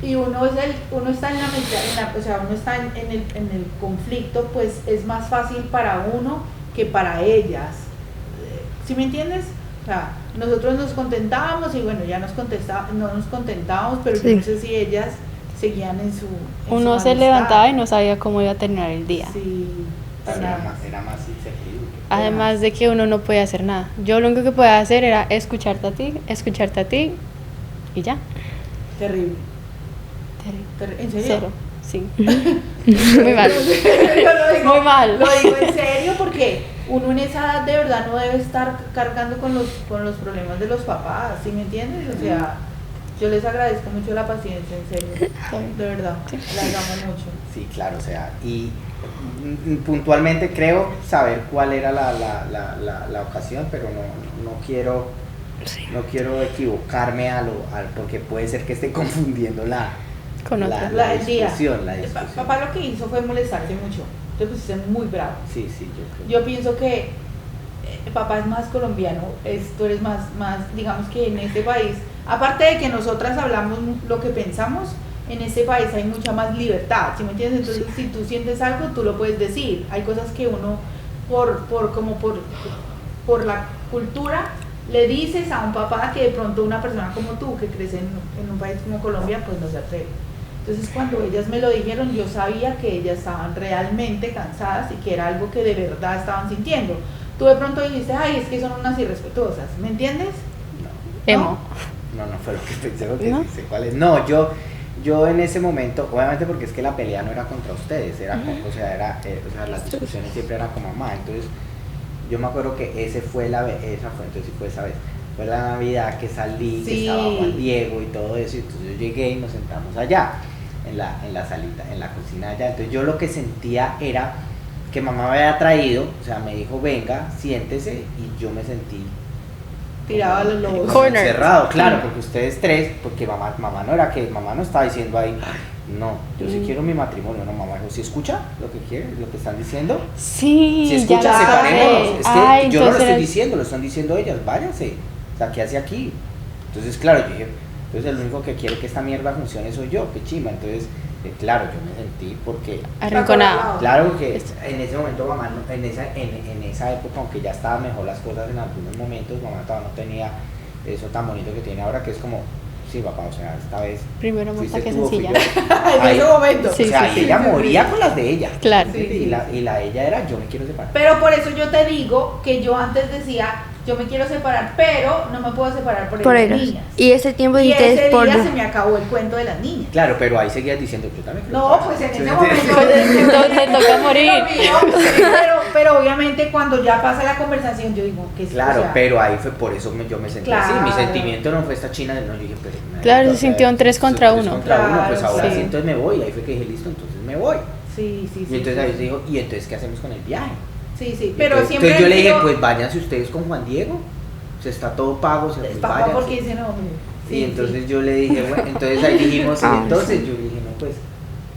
[SPEAKER 1] y uno está en o sea, uno está en el conflicto, pues es más fácil para uno que para ellas. ¿Sí me entiendes? O sea, nosotros nos contentábamos y bueno, ya no nos contentábamos, pero yo no sé si ellas seguían en su
[SPEAKER 3] Uno se levantaba y no sabía cómo iba a terminar el día.
[SPEAKER 1] Sí,
[SPEAKER 2] Era más incertidumbre.
[SPEAKER 3] Además de que uno no podía hacer nada. Yo lo único que podía hacer era escucharte a ti y ya.
[SPEAKER 1] terrible. ¿En serio?
[SPEAKER 3] Cero. Sí. Muy mal.
[SPEAKER 1] Yo lo digo,
[SPEAKER 3] Muy mal.
[SPEAKER 1] Lo digo en serio porque uno en esa edad de verdad no debe estar cargando con los problemas de los papás, ¿sí me entiendes? O sea, yo les agradezco mucho la paciencia, en serio, de verdad, las amo mucho.
[SPEAKER 2] Sí, claro, o sea, y puntualmente creo saber cuál era la ocasión, pero no quiero equivocarme porque puede ser que esté confundiendo
[SPEAKER 3] Con otra.
[SPEAKER 2] la
[SPEAKER 1] El día.
[SPEAKER 2] discusión.
[SPEAKER 1] Papá lo que hizo fue molestarse mucho, te pusiste muy bravo.
[SPEAKER 2] Sí, yo creo.
[SPEAKER 1] Yo pienso que papá es más colombiano, tú eres más, digamos que en este país, aparte de que nosotras hablamos lo que pensamos, en este país hay mucha más libertad, ¿sí me entiendes? Entonces si tú sientes algo, tú lo puedes decir. Hay cosas que uno, por la cultura, le dices a un papá que de pronto una persona como tú, que crece en un país como Colombia, pues no se atreve. Entonces cuando ellas me lo dijeron, yo sabía que ellas estaban realmente cansadas y que era algo que de verdad estaban sintiendo. Tú de pronto dijiste, ay, es que son unas irrespetuosas, ¿me entiendes?
[SPEAKER 3] Emo.
[SPEAKER 2] No fue lo que pensé, porque
[SPEAKER 3] ¿No?
[SPEAKER 2] sé cuál es. No, yo en ese momento, obviamente porque es que la pelea no era contra ustedes, era o sea, las discusiones siempre eran con mamá, entonces yo me acuerdo que entonces sí fue esa vez, fue la Navidad que salí, que estaba Juan Diego y todo eso, y entonces yo llegué y nos sentamos allá, en la salita, en la cocina allá, entonces yo lo que sentía era que mamá me había traído, o sea, me dijo, venga, siéntese, y yo me sentí
[SPEAKER 1] Tirado a los lobos.
[SPEAKER 3] Corner.
[SPEAKER 2] encerrado, claro, porque ustedes tres, porque mamá no estaba diciendo ahí, no, yo sí quiero mi matrimonio, no, mamá dijo, ¿sí escucha lo que quiere, lo que están diciendo?
[SPEAKER 3] Sí,
[SPEAKER 2] Si
[SPEAKER 3] ya
[SPEAKER 2] escucha,
[SPEAKER 3] lo
[SPEAKER 2] separémonos,
[SPEAKER 3] sé.
[SPEAKER 2] es que
[SPEAKER 3] Ay,
[SPEAKER 2] yo no lo
[SPEAKER 3] entonces
[SPEAKER 2] estoy diciendo, lo están diciendo ellas, váyanse, o sea, ¿qué hace aquí? Entonces, claro, yo dije, entonces el único que quiere que esta mierda funcione soy yo, qué chimba, entonces, claro, yo me sentí porque...
[SPEAKER 3] arrinconado.
[SPEAKER 2] Claro que en ese momento mamá, en esa época, aunque ya estaban mejor las cosas en algunos momentos, mamá todavía no tenía eso tan bonito que tiene ahora, que es como, sí papá, o sea, esta vez
[SPEAKER 3] Primero monta
[SPEAKER 2] fuiste
[SPEAKER 3] que
[SPEAKER 2] tú o fui
[SPEAKER 3] sencilla.
[SPEAKER 2] yo.
[SPEAKER 1] En ese momento.
[SPEAKER 3] Sí,
[SPEAKER 2] o sea,
[SPEAKER 3] sí,
[SPEAKER 2] y ella moría con las de ella.
[SPEAKER 3] Claro.
[SPEAKER 1] Sí.
[SPEAKER 2] Y la de ella era, yo me quiero separar.
[SPEAKER 1] Pero por eso yo te digo que yo antes decía, yo me quiero separar, pero no me puedo separar por las
[SPEAKER 4] ellos.
[SPEAKER 1] niñas.
[SPEAKER 4] Y ese tiempo
[SPEAKER 1] Y
[SPEAKER 4] dijiste
[SPEAKER 1] ese
[SPEAKER 4] por...
[SPEAKER 1] día se me acabó el cuento de las niñas.
[SPEAKER 2] Claro, pero ahí seguías diciendo, yo también quiero
[SPEAKER 1] No,
[SPEAKER 2] separar.
[SPEAKER 1] pues en
[SPEAKER 2] ¿Sí
[SPEAKER 1] ese
[SPEAKER 2] me
[SPEAKER 1] momento
[SPEAKER 2] entiendes?
[SPEAKER 3] Entonces toca morir.
[SPEAKER 1] pero obviamente cuando ya pasa la conversación yo digo que
[SPEAKER 2] Claro, pero ahí fue por eso yo me sentí así. Mi
[SPEAKER 1] Claro.
[SPEAKER 2] sentimiento no fue esta china, no, yo dije, pero...
[SPEAKER 3] Claro, se sintió un 3 contra 1.
[SPEAKER 2] contra uno, pues
[SPEAKER 1] Claro,
[SPEAKER 2] ahora
[SPEAKER 1] sí.
[SPEAKER 2] sí, entonces me voy. Ahí fue que dije, listo, entonces me voy.
[SPEAKER 1] Sí.
[SPEAKER 2] Y entonces ahí se dijo, ¿y entonces qué hacemos con el viaje?
[SPEAKER 1] Sí, pero
[SPEAKER 2] entonces,
[SPEAKER 1] siempre
[SPEAKER 2] entonces yo le dije,
[SPEAKER 1] digo,
[SPEAKER 2] pues váyanse ustedes con Juan Diego. Se está todo pago, se pues
[SPEAKER 1] papá
[SPEAKER 2] váyanse.
[SPEAKER 1] porque dice no.
[SPEAKER 2] Y entonces yo le dije, bueno, entonces ahí dijimos, entonces yo le dije, no, pues,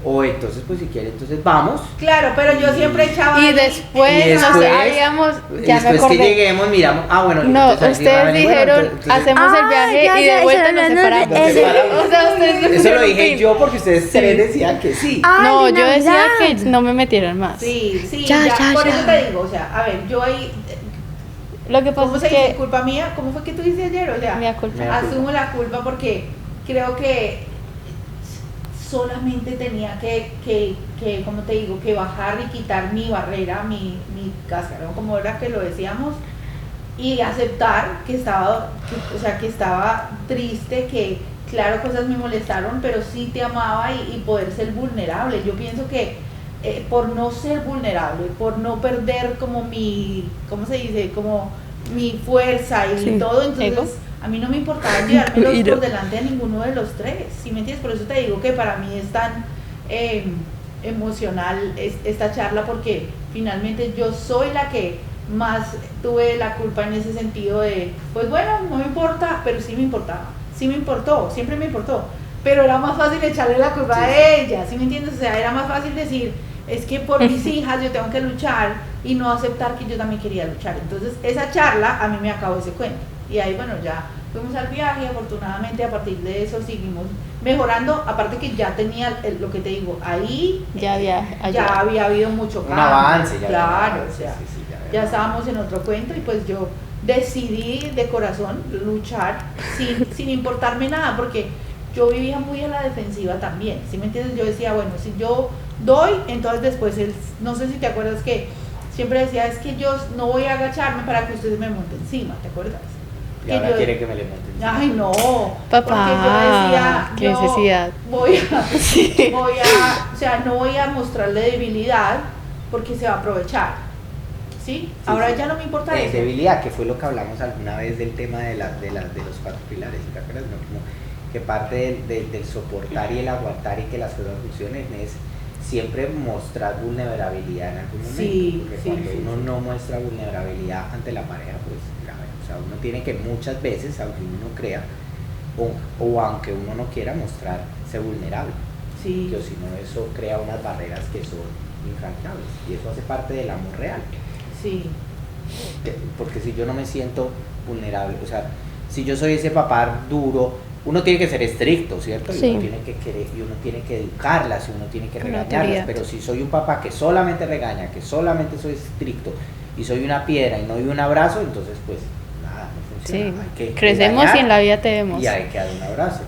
[SPEAKER 2] o entonces, pues si quiere, entonces vamos.
[SPEAKER 1] Claro, pero yo siempre echaba
[SPEAKER 3] Y
[SPEAKER 1] ahí-
[SPEAKER 3] después, nos habíamos, ya me
[SPEAKER 2] después que
[SPEAKER 3] acordé.
[SPEAKER 2] lleguemos, miramos, bueno.
[SPEAKER 3] No,
[SPEAKER 2] entonces ahí
[SPEAKER 3] ustedes
[SPEAKER 2] bueno,
[SPEAKER 3] dijeron,
[SPEAKER 2] entonces-
[SPEAKER 3] hacemos el viaje
[SPEAKER 4] ya,
[SPEAKER 3] y
[SPEAKER 4] ya,
[SPEAKER 3] de vuelta
[SPEAKER 4] eso
[SPEAKER 3] nos
[SPEAKER 4] no, no,
[SPEAKER 3] separamos.
[SPEAKER 2] ese-
[SPEAKER 3] O sea, ustedes
[SPEAKER 2] Eso lo
[SPEAKER 3] pusieron
[SPEAKER 2] dije
[SPEAKER 3] fin.
[SPEAKER 2] yo porque ustedes tres decían que sí.
[SPEAKER 4] Ay,
[SPEAKER 3] No,
[SPEAKER 4] de
[SPEAKER 3] yo decía
[SPEAKER 4] Navidad.
[SPEAKER 3] que no me metieran más.
[SPEAKER 1] Sí,
[SPEAKER 4] Ya, ya,
[SPEAKER 1] por
[SPEAKER 4] ya.
[SPEAKER 1] eso te digo, o sea, a ver, yo ahí,
[SPEAKER 3] Lo que
[SPEAKER 1] ¿cómo
[SPEAKER 3] pasa
[SPEAKER 1] se
[SPEAKER 3] es
[SPEAKER 1] dice?
[SPEAKER 3] que
[SPEAKER 1] ¿Culpa mía? ¿Cómo fue que tú dices ayer? O sea,
[SPEAKER 3] Mea culpa.
[SPEAKER 2] Mea culpa.
[SPEAKER 1] asumo la culpa porque creo que solamente tenía que como te digo, que bajar y quitar mi barrera, mi cascarón, como era que lo decíamos, y aceptar que estaba triste, que claro, cosas me molestaron, pero sí te amaba y poder ser vulnerable. Yo pienso que por no ser vulnerable, por no perder como ¿cómo se dice? Como mi fuerza y
[SPEAKER 4] Sí.
[SPEAKER 1] todo, entonces
[SPEAKER 3] Ego.
[SPEAKER 1] a mí no me importaba llevármelos
[SPEAKER 4] Ego.
[SPEAKER 1] por delante a ninguno de los tres, ¿sí me entiendes? Por eso te digo que para mí es tan emocional esta charla, porque finalmente yo soy la que más tuve la culpa en ese sentido de, pues bueno, no me importa, pero sí me importaba, sí me importó, siempre me importó, pero era más fácil echarle la culpa a ella, ¿sí me entiendes? O sea, era más fácil decir, es que por mis hijas yo tengo que luchar y no aceptar que yo también quería luchar. Entonces esa charla a mí me acabó ese cuento. Y ahí bueno, ya fuimos al viaje, afortunadamente a partir de eso seguimos mejorando, aparte que ya tenía lo que te digo, ahí
[SPEAKER 3] Ya
[SPEAKER 1] ya había habido mucho
[SPEAKER 2] Un
[SPEAKER 1] cambio.
[SPEAKER 2] avance, ya
[SPEAKER 1] claro,
[SPEAKER 2] había un avance,
[SPEAKER 1] o sea,
[SPEAKER 2] sí, sí, había
[SPEAKER 1] ya
[SPEAKER 2] un
[SPEAKER 1] estábamos en otro cuento y pues yo decidí de corazón luchar sin importarme nada, porque yo vivía muy a la defensiva también, ¿sí me entiendes? Yo decía, bueno, si yo doy, entonces después no sé si te acuerdas que siempre decía, es que yo no voy a agacharme para que usted me monte encima, ¿te acuerdas?
[SPEAKER 2] Y
[SPEAKER 1] Que
[SPEAKER 2] ahora
[SPEAKER 1] yo-
[SPEAKER 2] quiere que me le monten.
[SPEAKER 1] Ay, no.
[SPEAKER 3] Papá,
[SPEAKER 1] porque yo decía,
[SPEAKER 3] qué
[SPEAKER 1] yo
[SPEAKER 3] necesidad.
[SPEAKER 1] o sea, no voy a mostrarle debilidad porque se va a aprovechar. ¿Sí? Ahora
[SPEAKER 2] sí.
[SPEAKER 1] ya no me importa eso.
[SPEAKER 2] Debilidad, que fue lo que hablamos alguna vez del tema de los 4 pilares, ¿te acuerdas? ¿No? Como que parte del soportar y el aguantar y que las cosas funcionen es siempre mostrar vulnerabilidad en algún momento.
[SPEAKER 1] Sí,
[SPEAKER 2] porque
[SPEAKER 1] sí,
[SPEAKER 2] cuando
[SPEAKER 1] sí,
[SPEAKER 2] uno
[SPEAKER 1] sí.
[SPEAKER 2] no muestra vulnerabilidad ante la pareja, pues grave. O sea, uno tiene que muchas veces, aunque uno no crea, o aunque uno no quiera mostrarse vulnerable.
[SPEAKER 1] Sí.
[SPEAKER 2] Que si no, eso crea unas barreras que son infranqueables. Y eso hace parte del amor real.
[SPEAKER 1] Sí.
[SPEAKER 2] Porque si yo no me siento vulnerable, o sea, si yo soy ese papá duro, uno tiene que ser estricto, ¿cierto? Y
[SPEAKER 4] Sí.
[SPEAKER 2] uno tiene que querer, y uno tiene que educarlas, y uno tiene que
[SPEAKER 3] Con
[SPEAKER 2] regañarlas,
[SPEAKER 3] autoridad.
[SPEAKER 2] pero si soy un papá que solamente regaña, que solamente soy estricto, y soy una piedra y no doy un abrazo, entonces pues nada, no funciona.
[SPEAKER 3] Sí,
[SPEAKER 2] Hay que
[SPEAKER 3] crecemos
[SPEAKER 2] regañar,
[SPEAKER 3] y en la vida te vemos.
[SPEAKER 2] y hay que dar un abrazo,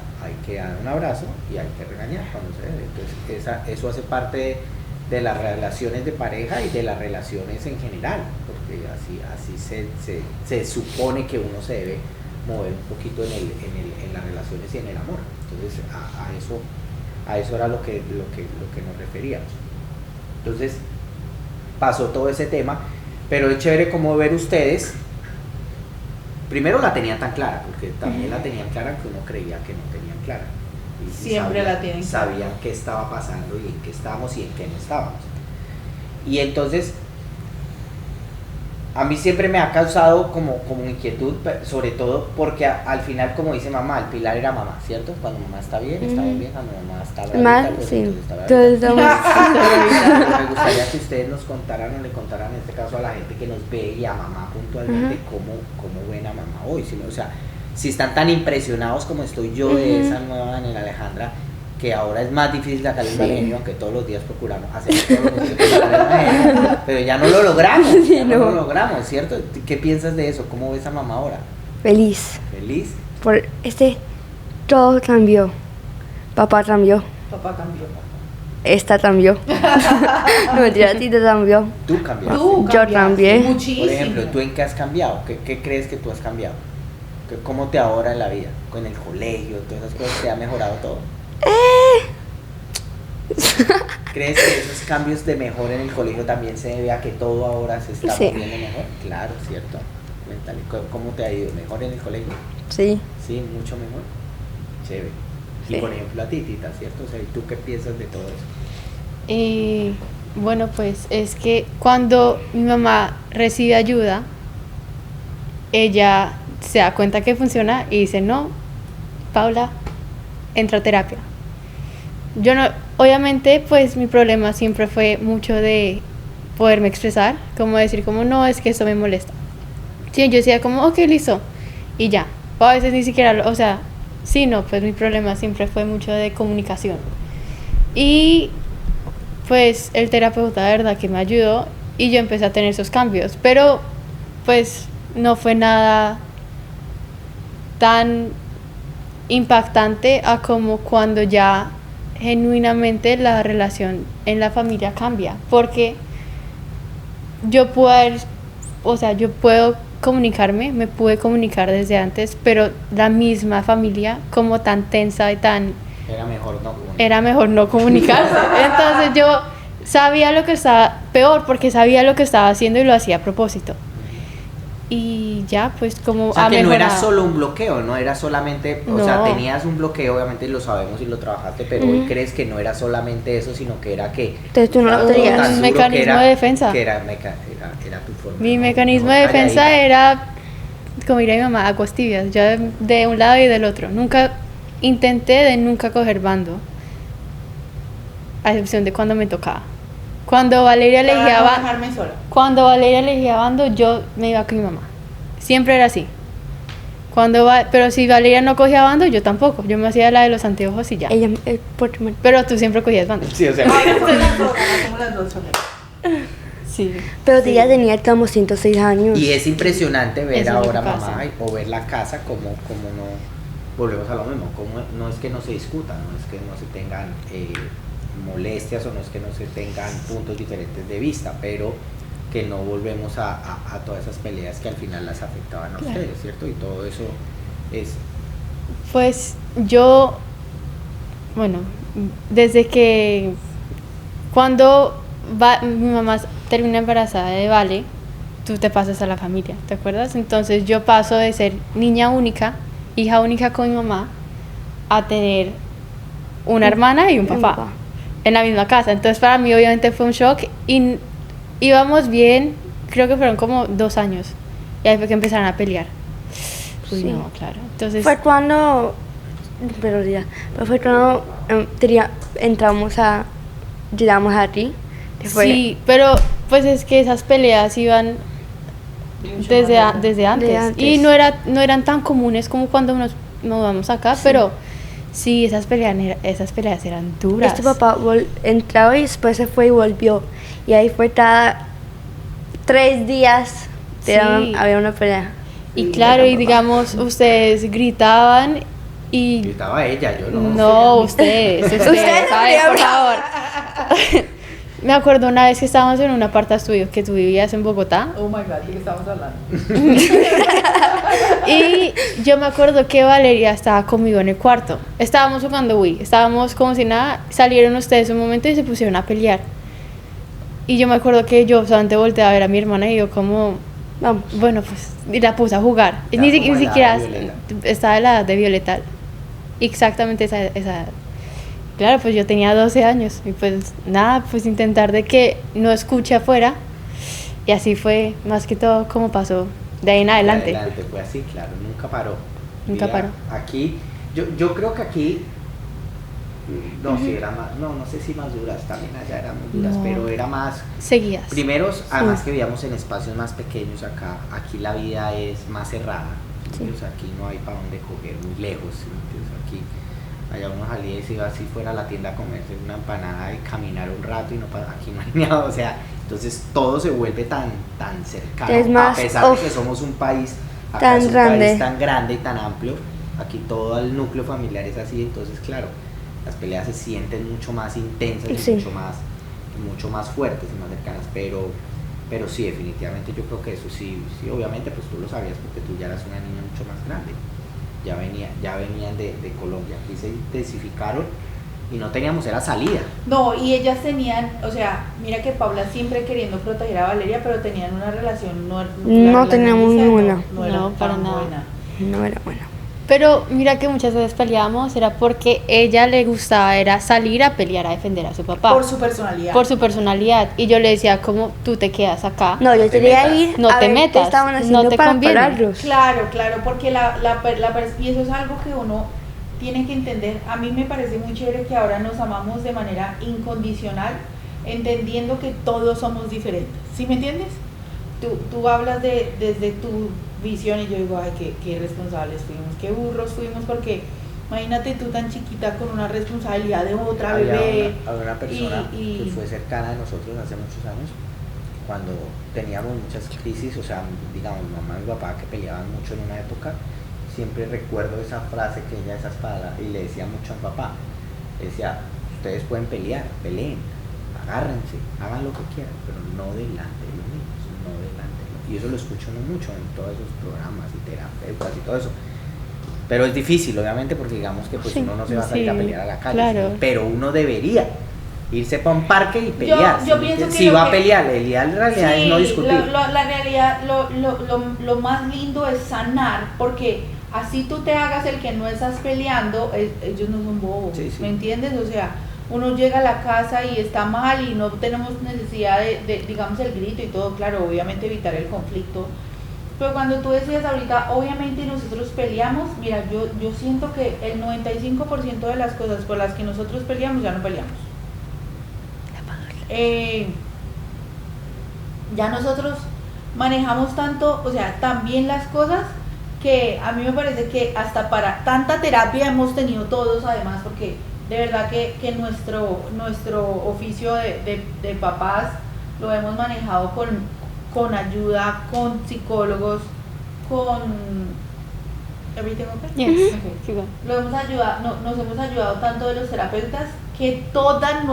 [SPEAKER 2] y hay que regañar cuando se debe. Entonces eso hace parte de las relaciones de pareja y de las relaciones en general, porque así se supone que uno se debe mover un poquito en las relaciones y en el amor. Entonces a eso era lo que nos referíamos. Entonces pasó todo ese tema, pero es chévere como ver ustedes. Primero la tenían tan clara, porque también la tenían clara que uno creía que no tenían clara. Y
[SPEAKER 1] Siempre la tienen clara.
[SPEAKER 2] Sabían qué estaba pasando y en qué estábamos y en qué no estábamos. Y entonces, a mí siempre me ha causado como inquietud, sobre todo porque al final, como dice mamá, el pilar era mamá, ¿cierto? Cuando mamá está bien, estamos bien, cuando mamá está bravita,
[SPEAKER 4] Más,
[SPEAKER 2] pues
[SPEAKER 4] sí.
[SPEAKER 2] entonces está bravita.
[SPEAKER 4] Todos estamos.
[SPEAKER 2] Me gustaría que ustedes nos contaran o le contaran en este caso a la gente que nos ve y a mamá puntualmente cómo ven a mamá hoy. O sea, si están tan impresionados como estoy yo de esa nueva Daniela Alejandra, que ahora es más difícil sacar el mal genio, aunque todos los días procuramos hacer todo lo posible para sacar el mal genio, pero ya no lo logramos,
[SPEAKER 4] Sí,
[SPEAKER 2] ya no
[SPEAKER 4] no.
[SPEAKER 2] lo logramos, ¿cierto? ¿Qué piensas de eso? ¿Cómo ves a mamá ahora?
[SPEAKER 4] Feliz.
[SPEAKER 2] ¿Feliz?
[SPEAKER 4] Por todo cambió. Papá cambió.
[SPEAKER 1] Papá cambió.
[SPEAKER 4] Esta cambió. No mentira, Tita cambió.
[SPEAKER 2] Tú cambiaste.
[SPEAKER 1] Tú
[SPEAKER 4] Yo
[SPEAKER 1] cambiaste
[SPEAKER 4] también.
[SPEAKER 1] muchísimo.
[SPEAKER 2] Por ejemplo, ¿tú en qué has cambiado? ¿Qué crees que tú has cambiado? ¿Cómo te ahora en la vida? ¿Con el colegio? ¿Todas esas cosas te ha mejorado todo? ¿Crees que esos cambios de mejor en el colegio también se debe a que todo ahora se está
[SPEAKER 4] Sí.
[SPEAKER 2] moviendo mejor? Claro, cierto. Cuéntale, ¿cómo te ha ido? ¿Mejor en el colegio?
[SPEAKER 4] Sí.
[SPEAKER 2] Sí, mucho mejor. Chévere. Y
[SPEAKER 4] Sí.
[SPEAKER 2] por ejemplo a ti, Tita, ¿cierto? O sea, ¿y tú qué piensas de todo eso?
[SPEAKER 3] Bueno, pues es que cuando mi mamá recibe ayuda, ella se da cuenta que funciona y dice, no, Paula, entra a terapia. Yo no, obviamente, pues mi problema siempre fue mucho de poderme expresar, como decir, como no, es que eso me molesta. Sí, yo decía como, ok, listo, y ya. O a veces ni siquiera, o sea, sí, no, pues mi problema siempre fue mucho de comunicación. Y pues el terapeuta de verdad que me ayudó y yo empecé a tener esos cambios, pero pues no fue nada tan impactante a como cuando ya genuinamente la relación en la familia cambia, porque yo yo puedo comunicarme, me pude comunicar desde antes, pero la misma familia como tan tensa y tan
[SPEAKER 2] Era mejor no comunicar.
[SPEAKER 3] era mejor no comunicarse. Entonces yo sabía lo que estaba peor porque sabía lo que estaba haciendo y lo hacía a propósito. Y ya, pues como
[SPEAKER 2] O sea,
[SPEAKER 3] ha
[SPEAKER 2] que no era
[SPEAKER 3] mejorado.
[SPEAKER 2] solo un bloqueo, no era solamente, o sea,
[SPEAKER 3] No.
[SPEAKER 2] tenías un bloqueo, obviamente lo sabemos y lo trabajaste, pero hoy crees que no era solamente eso, sino que era que...
[SPEAKER 4] Entonces tú no
[SPEAKER 2] estaba
[SPEAKER 4] lo
[SPEAKER 2] todo
[SPEAKER 4] tenías.
[SPEAKER 2] tan
[SPEAKER 3] Un
[SPEAKER 2] duro que
[SPEAKER 3] mecanismo de defensa.
[SPEAKER 2] Que era tu forma.
[SPEAKER 3] Mi
[SPEAKER 2] ¿no?
[SPEAKER 3] mecanismo de
[SPEAKER 2] Mejor
[SPEAKER 3] defensa
[SPEAKER 2] calladita.
[SPEAKER 3] era, como diría mi mamá, aguas tibias, yo de un lado y del otro. Nunca intenté de nunca coger bando, a excepción de cuando me tocaba. Cuando Valeria
[SPEAKER 1] Para
[SPEAKER 3] elegía
[SPEAKER 1] no
[SPEAKER 3] bando,
[SPEAKER 1] dejarme sola.
[SPEAKER 3] cuando Valeria elegía bando, yo me iba con mi mamá. Siempre era así. Pero si Valeria no cogía bando, yo tampoco. Yo me hacía la de los anteojos y ya.
[SPEAKER 4] Ella, porque
[SPEAKER 3] Pero tú siempre cogías bando.
[SPEAKER 2] Sí, o sea,
[SPEAKER 1] No, somos las dos, somos las dos solas.
[SPEAKER 3] Sí.
[SPEAKER 4] pero ella tenía como 106 años.
[SPEAKER 2] y es impresionante ver
[SPEAKER 3] Eso es lo
[SPEAKER 2] ahora
[SPEAKER 3] que pasa.
[SPEAKER 2] mamá o ver la casa como no, volvemos a lo mismo, como no es que no se discutan, no es que no se tengan molestias o no es que no se tengan puntos diferentes de vista, pero que no volvemos a todas esas peleas que al final las afectaban a ustedes, ¿cierto? Y todo eso es...
[SPEAKER 3] Pues yo, bueno, desde que cuando mi mamá termina embarazada de Vale, tú te pasas a la familia, ¿te acuerdas? Entonces yo paso de ser niña única, hija única con mi mamá, a tener una hermana y un papá en la misma casa. Entonces para mí obviamente fue un shock y íbamos bien, creo que fueron como 2 años y ahí fue que empezaron a pelear. Uy,
[SPEAKER 4] Sí.
[SPEAKER 3] no, claro. Entonces
[SPEAKER 4] Fue cuando, pero fue cuando llegamos a ti. que fue-
[SPEAKER 3] sí, pero pues es que esas peleas iban desde antes.
[SPEAKER 4] De antes.
[SPEAKER 3] Y no eran tan comunes como cuando nos mudamos acá, pero sí, esas peleas eran duras.
[SPEAKER 4] Este papá entraba y después se fue y volvió. Y ahí fue cada 3 días
[SPEAKER 3] Sí.
[SPEAKER 4] había una pelea.
[SPEAKER 3] Y claro, y digamos, ustedes gritaban y...
[SPEAKER 2] Gritaba ella, yo no.
[SPEAKER 3] No, ustedes,
[SPEAKER 4] Ustedes
[SPEAKER 3] a ver, por
[SPEAKER 4] deberían
[SPEAKER 3] favor. Me acuerdo una vez que estábamos en un aparta estudio que tú vivías en Bogotá.
[SPEAKER 1] Oh my god, ¿de qué estamos hablando?
[SPEAKER 3] Y yo me acuerdo que Valeria estaba conmigo en el cuarto. Estábamos jugando Wii, estábamos como si nada. Salieron ustedes un momento y se pusieron a pelear. Y yo me acuerdo que yo solamente volteé a ver a mi hermana y yo como,
[SPEAKER 4] Vamos.
[SPEAKER 3] bueno, pues, y la puse a jugar. Y
[SPEAKER 2] Ya,
[SPEAKER 3] ni
[SPEAKER 2] como la
[SPEAKER 3] siquiera
[SPEAKER 2] de Violeta.
[SPEAKER 3] estaba de la edad de Violeta. Exactamente esa edad. Claro, pues yo tenía 12 años y pues nada, pues intentar de que no escuche afuera. Y así fue más que todo como pasó de ahí en adelante.
[SPEAKER 2] Fue así, claro, nunca paró.
[SPEAKER 3] Nunca paró.
[SPEAKER 2] Aquí, yo creo que aquí, no, sí, era más, no sé si más duras, también allá eran muy duras,
[SPEAKER 3] No.
[SPEAKER 2] pero era más,
[SPEAKER 3] Seguías.
[SPEAKER 2] primeros, además que vivíamos en espacios más pequeños acá, aquí la vida es más cerrada, ¿sí? O sea, aquí no hay para dónde coger muy lejos, ¿sí? Entonces aquí, allá uno salía y se iba así fuera a la tienda a comerse una empanada y caminar un rato y no pasa, aquí no hay nada, o sea, entonces todo se vuelve tan cercano,
[SPEAKER 4] Es más,
[SPEAKER 2] a pesar de que somos un país, acá
[SPEAKER 4] tan
[SPEAKER 2] es un
[SPEAKER 4] grande.
[SPEAKER 2] país tan grande y tan amplio, aquí todo el núcleo familiar es así, entonces claro, las peleas se sienten mucho más intensas y
[SPEAKER 4] Sí.
[SPEAKER 2] mucho más fuertes y más cercanas, pero sí, definitivamente yo creo que eso sí, obviamente pues tú lo sabías porque tú ya eras una niña mucho más grande, ya venían de Colombia, aquí se intensificaron y no teníamos era salida.
[SPEAKER 1] No, y ellas tenían, o sea, mira que Paula siempre queriendo proteger a Valeria, pero tenían una relación
[SPEAKER 4] No
[SPEAKER 1] la
[SPEAKER 4] teníamos
[SPEAKER 1] relación
[SPEAKER 4] ninguna.
[SPEAKER 1] no era
[SPEAKER 3] No, para
[SPEAKER 1] tan
[SPEAKER 3] nada.
[SPEAKER 1] buena.
[SPEAKER 4] No era bueno.
[SPEAKER 3] Pero mira que muchas veces peleábamos, era porque ella le gustaba era salir a pelear, a defender a su papá.
[SPEAKER 1] Por su personalidad.
[SPEAKER 3] Por su personalidad. Y yo le decía, como tú te quedas acá.
[SPEAKER 4] No, yo
[SPEAKER 2] te
[SPEAKER 4] quería
[SPEAKER 2] metas.
[SPEAKER 4] ir
[SPEAKER 3] No
[SPEAKER 4] a
[SPEAKER 3] te
[SPEAKER 4] ver
[SPEAKER 3] metas,
[SPEAKER 4] qué estaban
[SPEAKER 3] no
[SPEAKER 4] haciendo
[SPEAKER 3] te
[SPEAKER 4] para
[SPEAKER 3] conviene.
[SPEAKER 4] pararlos.
[SPEAKER 1] Claro, porque y eso es algo que uno tiene que entender. A mí me parece muy chévere que ahora nos amamos de manera incondicional, entendiendo que todos somos diferentes. ¿Sí me entiendes? Tú hablas desde tu visión y yo digo, ay, qué irresponsables fuimos, qué burros fuimos, porque imagínate tú tan chiquita con una responsabilidad de otra
[SPEAKER 2] Había
[SPEAKER 1] bebé.
[SPEAKER 2] una persona
[SPEAKER 1] y-
[SPEAKER 2] que fue cercana de nosotros hace muchos años, cuando teníamos muchas crisis, o sea, digamos, mi mamá y mi papá que peleaban mucho en una época, siempre recuerdo esa frase que ella, esas palabras, y le decía mucho a mi papá, le decía, ustedes pueden pelear, peleen, agárrense, hagan lo que quieran, pero no delante de los niños, no delante de los niños. Y eso lo escucho uno mucho en todos esos programas y terapeutas y todo eso. Pero es difícil, obviamente, porque digamos que pues
[SPEAKER 4] Sí,
[SPEAKER 2] uno no se va a salir a
[SPEAKER 3] sí,
[SPEAKER 2] pelear a la calle,
[SPEAKER 3] claro.
[SPEAKER 2] ¿sí? Pero uno debería irse para un parque y pelear.
[SPEAKER 1] yo
[SPEAKER 2] ¿sí?
[SPEAKER 1] pienso que
[SPEAKER 2] Si
[SPEAKER 1] lo
[SPEAKER 2] va a
[SPEAKER 1] que-
[SPEAKER 2] pelear, el ideal en realidad es no discutir.
[SPEAKER 1] La realidad, lo más lindo es sanar, porque así tú te hagas el que no estás peleando, ellos no son bobos,
[SPEAKER 2] Sí, sí.
[SPEAKER 1] ¿me entiendes? O sea, uno llega a la casa y está mal y no tenemos necesidad de, digamos, el grito y todo, claro, obviamente evitar el conflicto. Pero cuando tú decías ahorita, obviamente nosotros peleamos, mira, yo siento que el 95% de las cosas por las que nosotros peleamos ya no peleamos. ya nosotros manejamos tanto, o sea, también las cosas que a mí me parece que hasta para tanta terapia hemos tenido todos además, porque de verdad que nuestro oficio de papás lo hemos manejado con ayuda, con psicólogos, con... ¿Everything okay?
[SPEAKER 3] Yes.
[SPEAKER 1] Okay.
[SPEAKER 3] Keep going.
[SPEAKER 1] Lo hemos ayudado, nos hemos ayudado tanto de los terapeutas que toda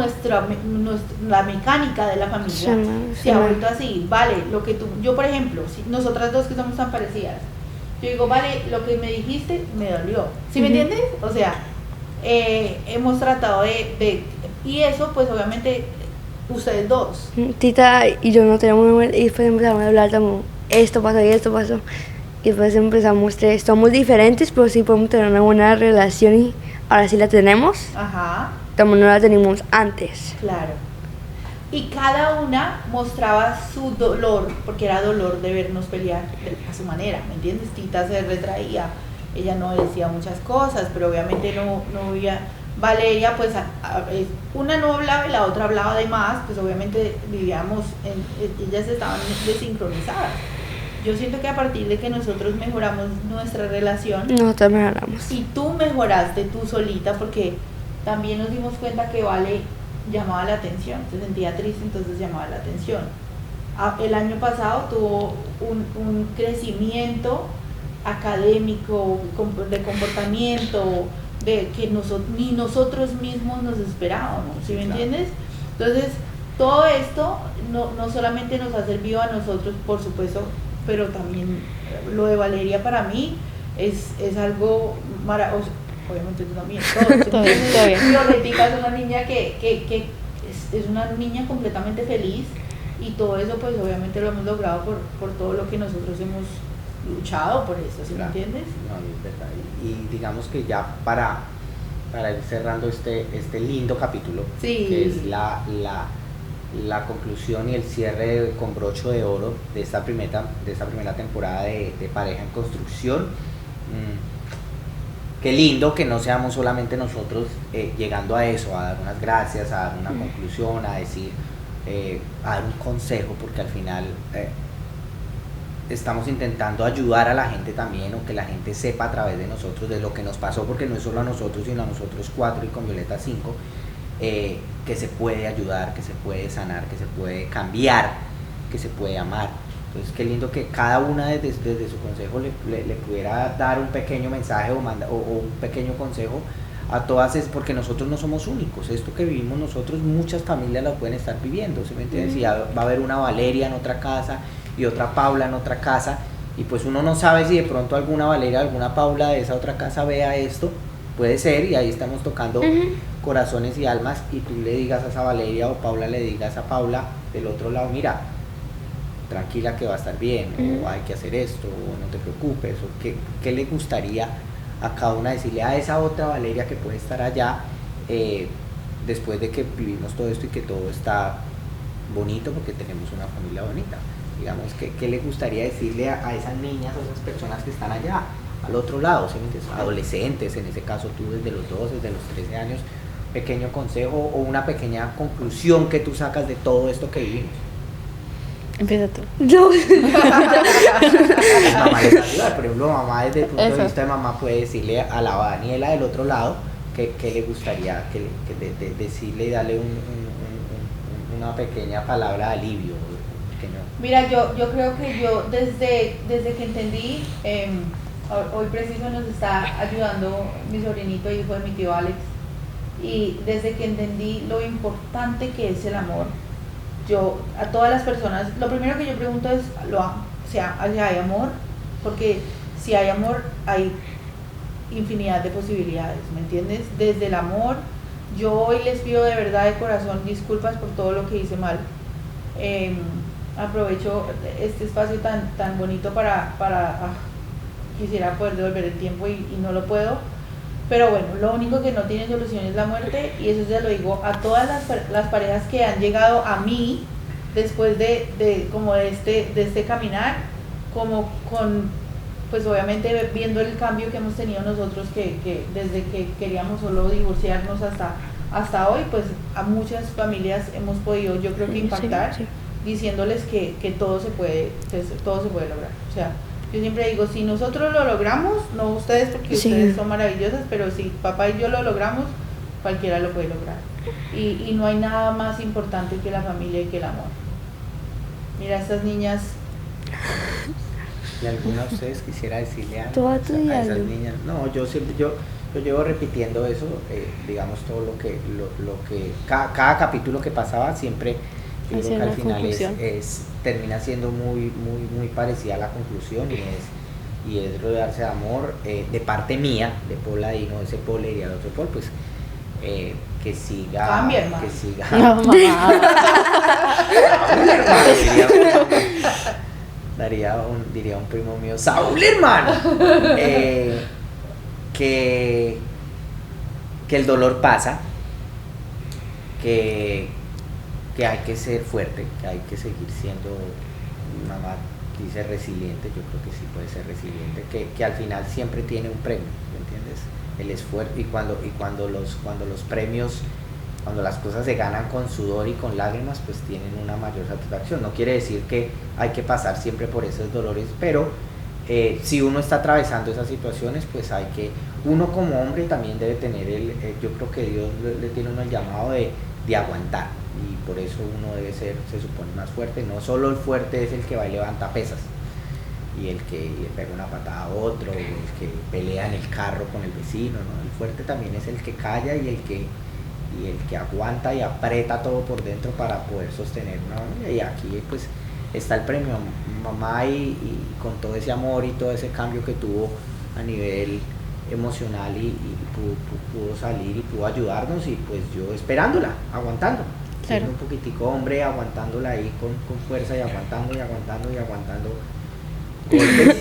[SPEAKER 1] la mecánica de la familia se ha vuelto así. Vale, lo que yo por ejemplo, si nosotras dos que somos tan parecidas, yo digo, vale, lo que me dijiste me dolió. ¿Sí me entiendes? O sea, hemos tratado y eso pues obviamente ustedes dos.
[SPEAKER 4] Tita y yo no teníamos, y después empezamos a hablar como, esto pasó y esto pasó. Y después empezamos, somos diferentes, pero sí podemos tener una buena relación y ahora sí la tenemos,
[SPEAKER 1] Ajá.
[SPEAKER 4] como no la teníamos antes.
[SPEAKER 1] Claro. Y cada una mostraba su dolor, porque era dolor de vernos pelear a su manera, ¿me entiendes? Tita se retraía, ella no decía muchas cosas, pero obviamente no había... Valeria, pues una no hablaba y la otra hablaba de más, pues obviamente vivíamos, ellas estaban desincronizadas. Yo siento que a partir de que nosotros mejoramos nuestra relación,
[SPEAKER 4] Nosotros mejoramos.
[SPEAKER 1] y tú mejoraste tú solita, porque también nos dimos cuenta que Vale llamaba la atención, se sentía triste, entonces llamaba la atención. El año pasado tuvo un crecimiento académico, de comportamiento, de que ni nosotros mismos nos esperábamos, ¿sí me entiendes? Entonces, todo esto no solamente nos ha servido a nosotros, por supuesto, pero también lo de Valeria para mí es algo maravilloso. Obviamente tú también,
[SPEAKER 3] Todo bien.
[SPEAKER 1] Violetica es una niña que es una niña completamente feliz, y todo eso pues obviamente lo hemos logrado por todo lo que nosotros hemos luchado por eso, ¿sí me entiendes?
[SPEAKER 2] No, es verdad. Y digamos que ya para ir cerrando este lindo capítulo,
[SPEAKER 1] Sí.
[SPEAKER 2] que es la conclusión y el cierre con broche de oro de esta primera temporada de Pareja en Construcción. Qué lindo que no seamos solamente nosotros llegando a eso, a dar unas gracias, a dar una conclusión, a decir, a dar un consejo, porque al final estamos intentando ayudar a la gente también, o que la gente sepa a través de nosotros de lo que nos pasó, porque no es solo a nosotros, sino a nosotros 4 y con Violeta 5, que se puede ayudar, que se puede sanar, que se puede cambiar, que se puede amar. Entonces qué lindo que cada una desde su consejo le pudiera dar un pequeño mensaje o un pequeño consejo a todas, porque nosotros no somos únicos. Esto que vivimos nosotros, muchas familias lo pueden estar viviendo, ¿sí me entiendes? Y va a haber una Valeria en otra casa y otra Paula en otra casa, y pues uno no sabe si de pronto alguna Valeria, alguna Paula de esa otra casa vea esto, puede ser, y ahí estamos tocando corazones y almas, y tú le digas a esa Valeria, o Paula le digas a Paula del otro lado, mira, tranquila que va a estar bien, o hay que hacer esto, o no te preocupes, o qué le gustaría a cada una decirle a esa otra Valeria que puede estar allá, después de que vivimos todo esto y que todo está bonito, porque tenemos una familia bonita. Digamos, ¿qué le gustaría decirle a esas niñas, a esas personas que están allá, al otro lado, ¿sí? Adolescentes, en ese caso tú desde los 12, desde los 13 años, pequeño consejo o una pequeña conclusión que tú sacas de todo esto que vivimos?
[SPEAKER 3] Empieza tú.
[SPEAKER 4] No.
[SPEAKER 2] Mamá les ayuda, por ejemplo, mamá desde el punto
[SPEAKER 3] Eso.
[SPEAKER 2] de vista de mamá puede decirle a la Daniela del otro lado que le gustaría decirle y darle una pequeña palabra de alivio.
[SPEAKER 1] Mira, yo creo que yo desde que entendí, hoy preciso nos está ayudando mi sobrinito, hijo de mi tío Alex, y desde que entendí lo importante que es el amor, yo a todas las personas, lo primero que yo pregunto es, ¿hay amor? Porque si hay amor, hay infinidad de posibilidades, ¿me entiendes? Desde el amor, yo hoy les pido de verdad de corazón disculpas por todo lo que hice mal. Aprovecho este espacio tan bonito para quisiera poder devolver el tiempo y no lo puedo, pero bueno, lo único que no tiene solución es la muerte, y eso se lo digo a todas las parejas que han llegado a mí después de este caminar, como con, pues obviamente viendo el cambio que hemos tenido nosotros, que desde que queríamos solo divorciarnos hasta hasta hoy, pues a muchas familias hemos podido, yo creo que impactar,
[SPEAKER 4] Sí.
[SPEAKER 1] diciéndoles que todo se puede, todo se puede lograr. O sea, yo siempre digo, si nosotros lo logramos, no ustedes porque
[SPEAKER 4] Sí.
[SPEAKER 1] ustedes son maravillosas, pero si papá y yo lo logramos, cualquiera lo puede lograr. Y no hay nada más importante que la familia y que el amor. Mira, estas niñas,
[SPEAKER 2] ¿Y alguna de ustedes quisiera decirle algo
[SPEAKER 4] Toda
[SPEAKER 2] a
[SPEAKER 4] tu
[SPEAKER 2] esas
[SPEAKER 4] diálogo.
[SPEAKER 2] niñas? No, yo siempre, yo llevo repitiendo eso, digamos, todo lo que cada capítulo que pasaba siempre, yo
[SPEAKER 3] Hacia
[SPEAKER 2] creo que al
[SPEAKER 3] una
[SPEAKER 2] final
[SPEAKER 3] conclusión.
[SPEAKER 2] termina siendo muy parecida a la conclusión y es rodearse de amor, de parte mía, de Paul ahí, no ese Paul le diría al otro Paul, pues que siga,
[SPEAKER 1] Cambia, hermano.
[SPEAKER 2] que siga.
[SPEAKER 3] No, mamá.
[SPEAKER 2] Saúl, hermano, diría un primo mío, Saúl, hermano. Que el dolor pasa, que hay que ser fuerte, que hay que seguir siendo, mamá dice resiliente, yo creo que sí puede ser resiliente, que al final siempre tiene un premio, ¿me entiendes? El esfuerzo y cuando los premios, cuando las cosas se ganan con sudor y con lágrimas, pues tienen una mayor satisfacción. No quiere decir que hay que pasar siempre por esos dolores, pero si uno está atravesando esas situaciones, pues hay que, uno como hombre también debe tener yo creo que Dios le tiene uno el llamado de aguantar, y por eso uno debe ser, se supone, más fuerte. No solo el fuerte es el que va y levanta pesas, y el que le pega una patada a otro, o el que pelea en el carro con el vecino, ¿no? El fuerte también es el que calla y el que aguanta y aprieta todo por dentro para poder sostener una familia. Y aquí pues está el premio, mamá, y con todo ese amor y todo ese cambio que tuvo a nivel emocional y pudo salir y pudo ayudarnos, y pues yo esperándola, aguantando,
[SPEAKER 3] Claro.
[SPEAKER 2] siendo un poquitico hombre, aguantándola ahí con fuerza y aguantando golpes.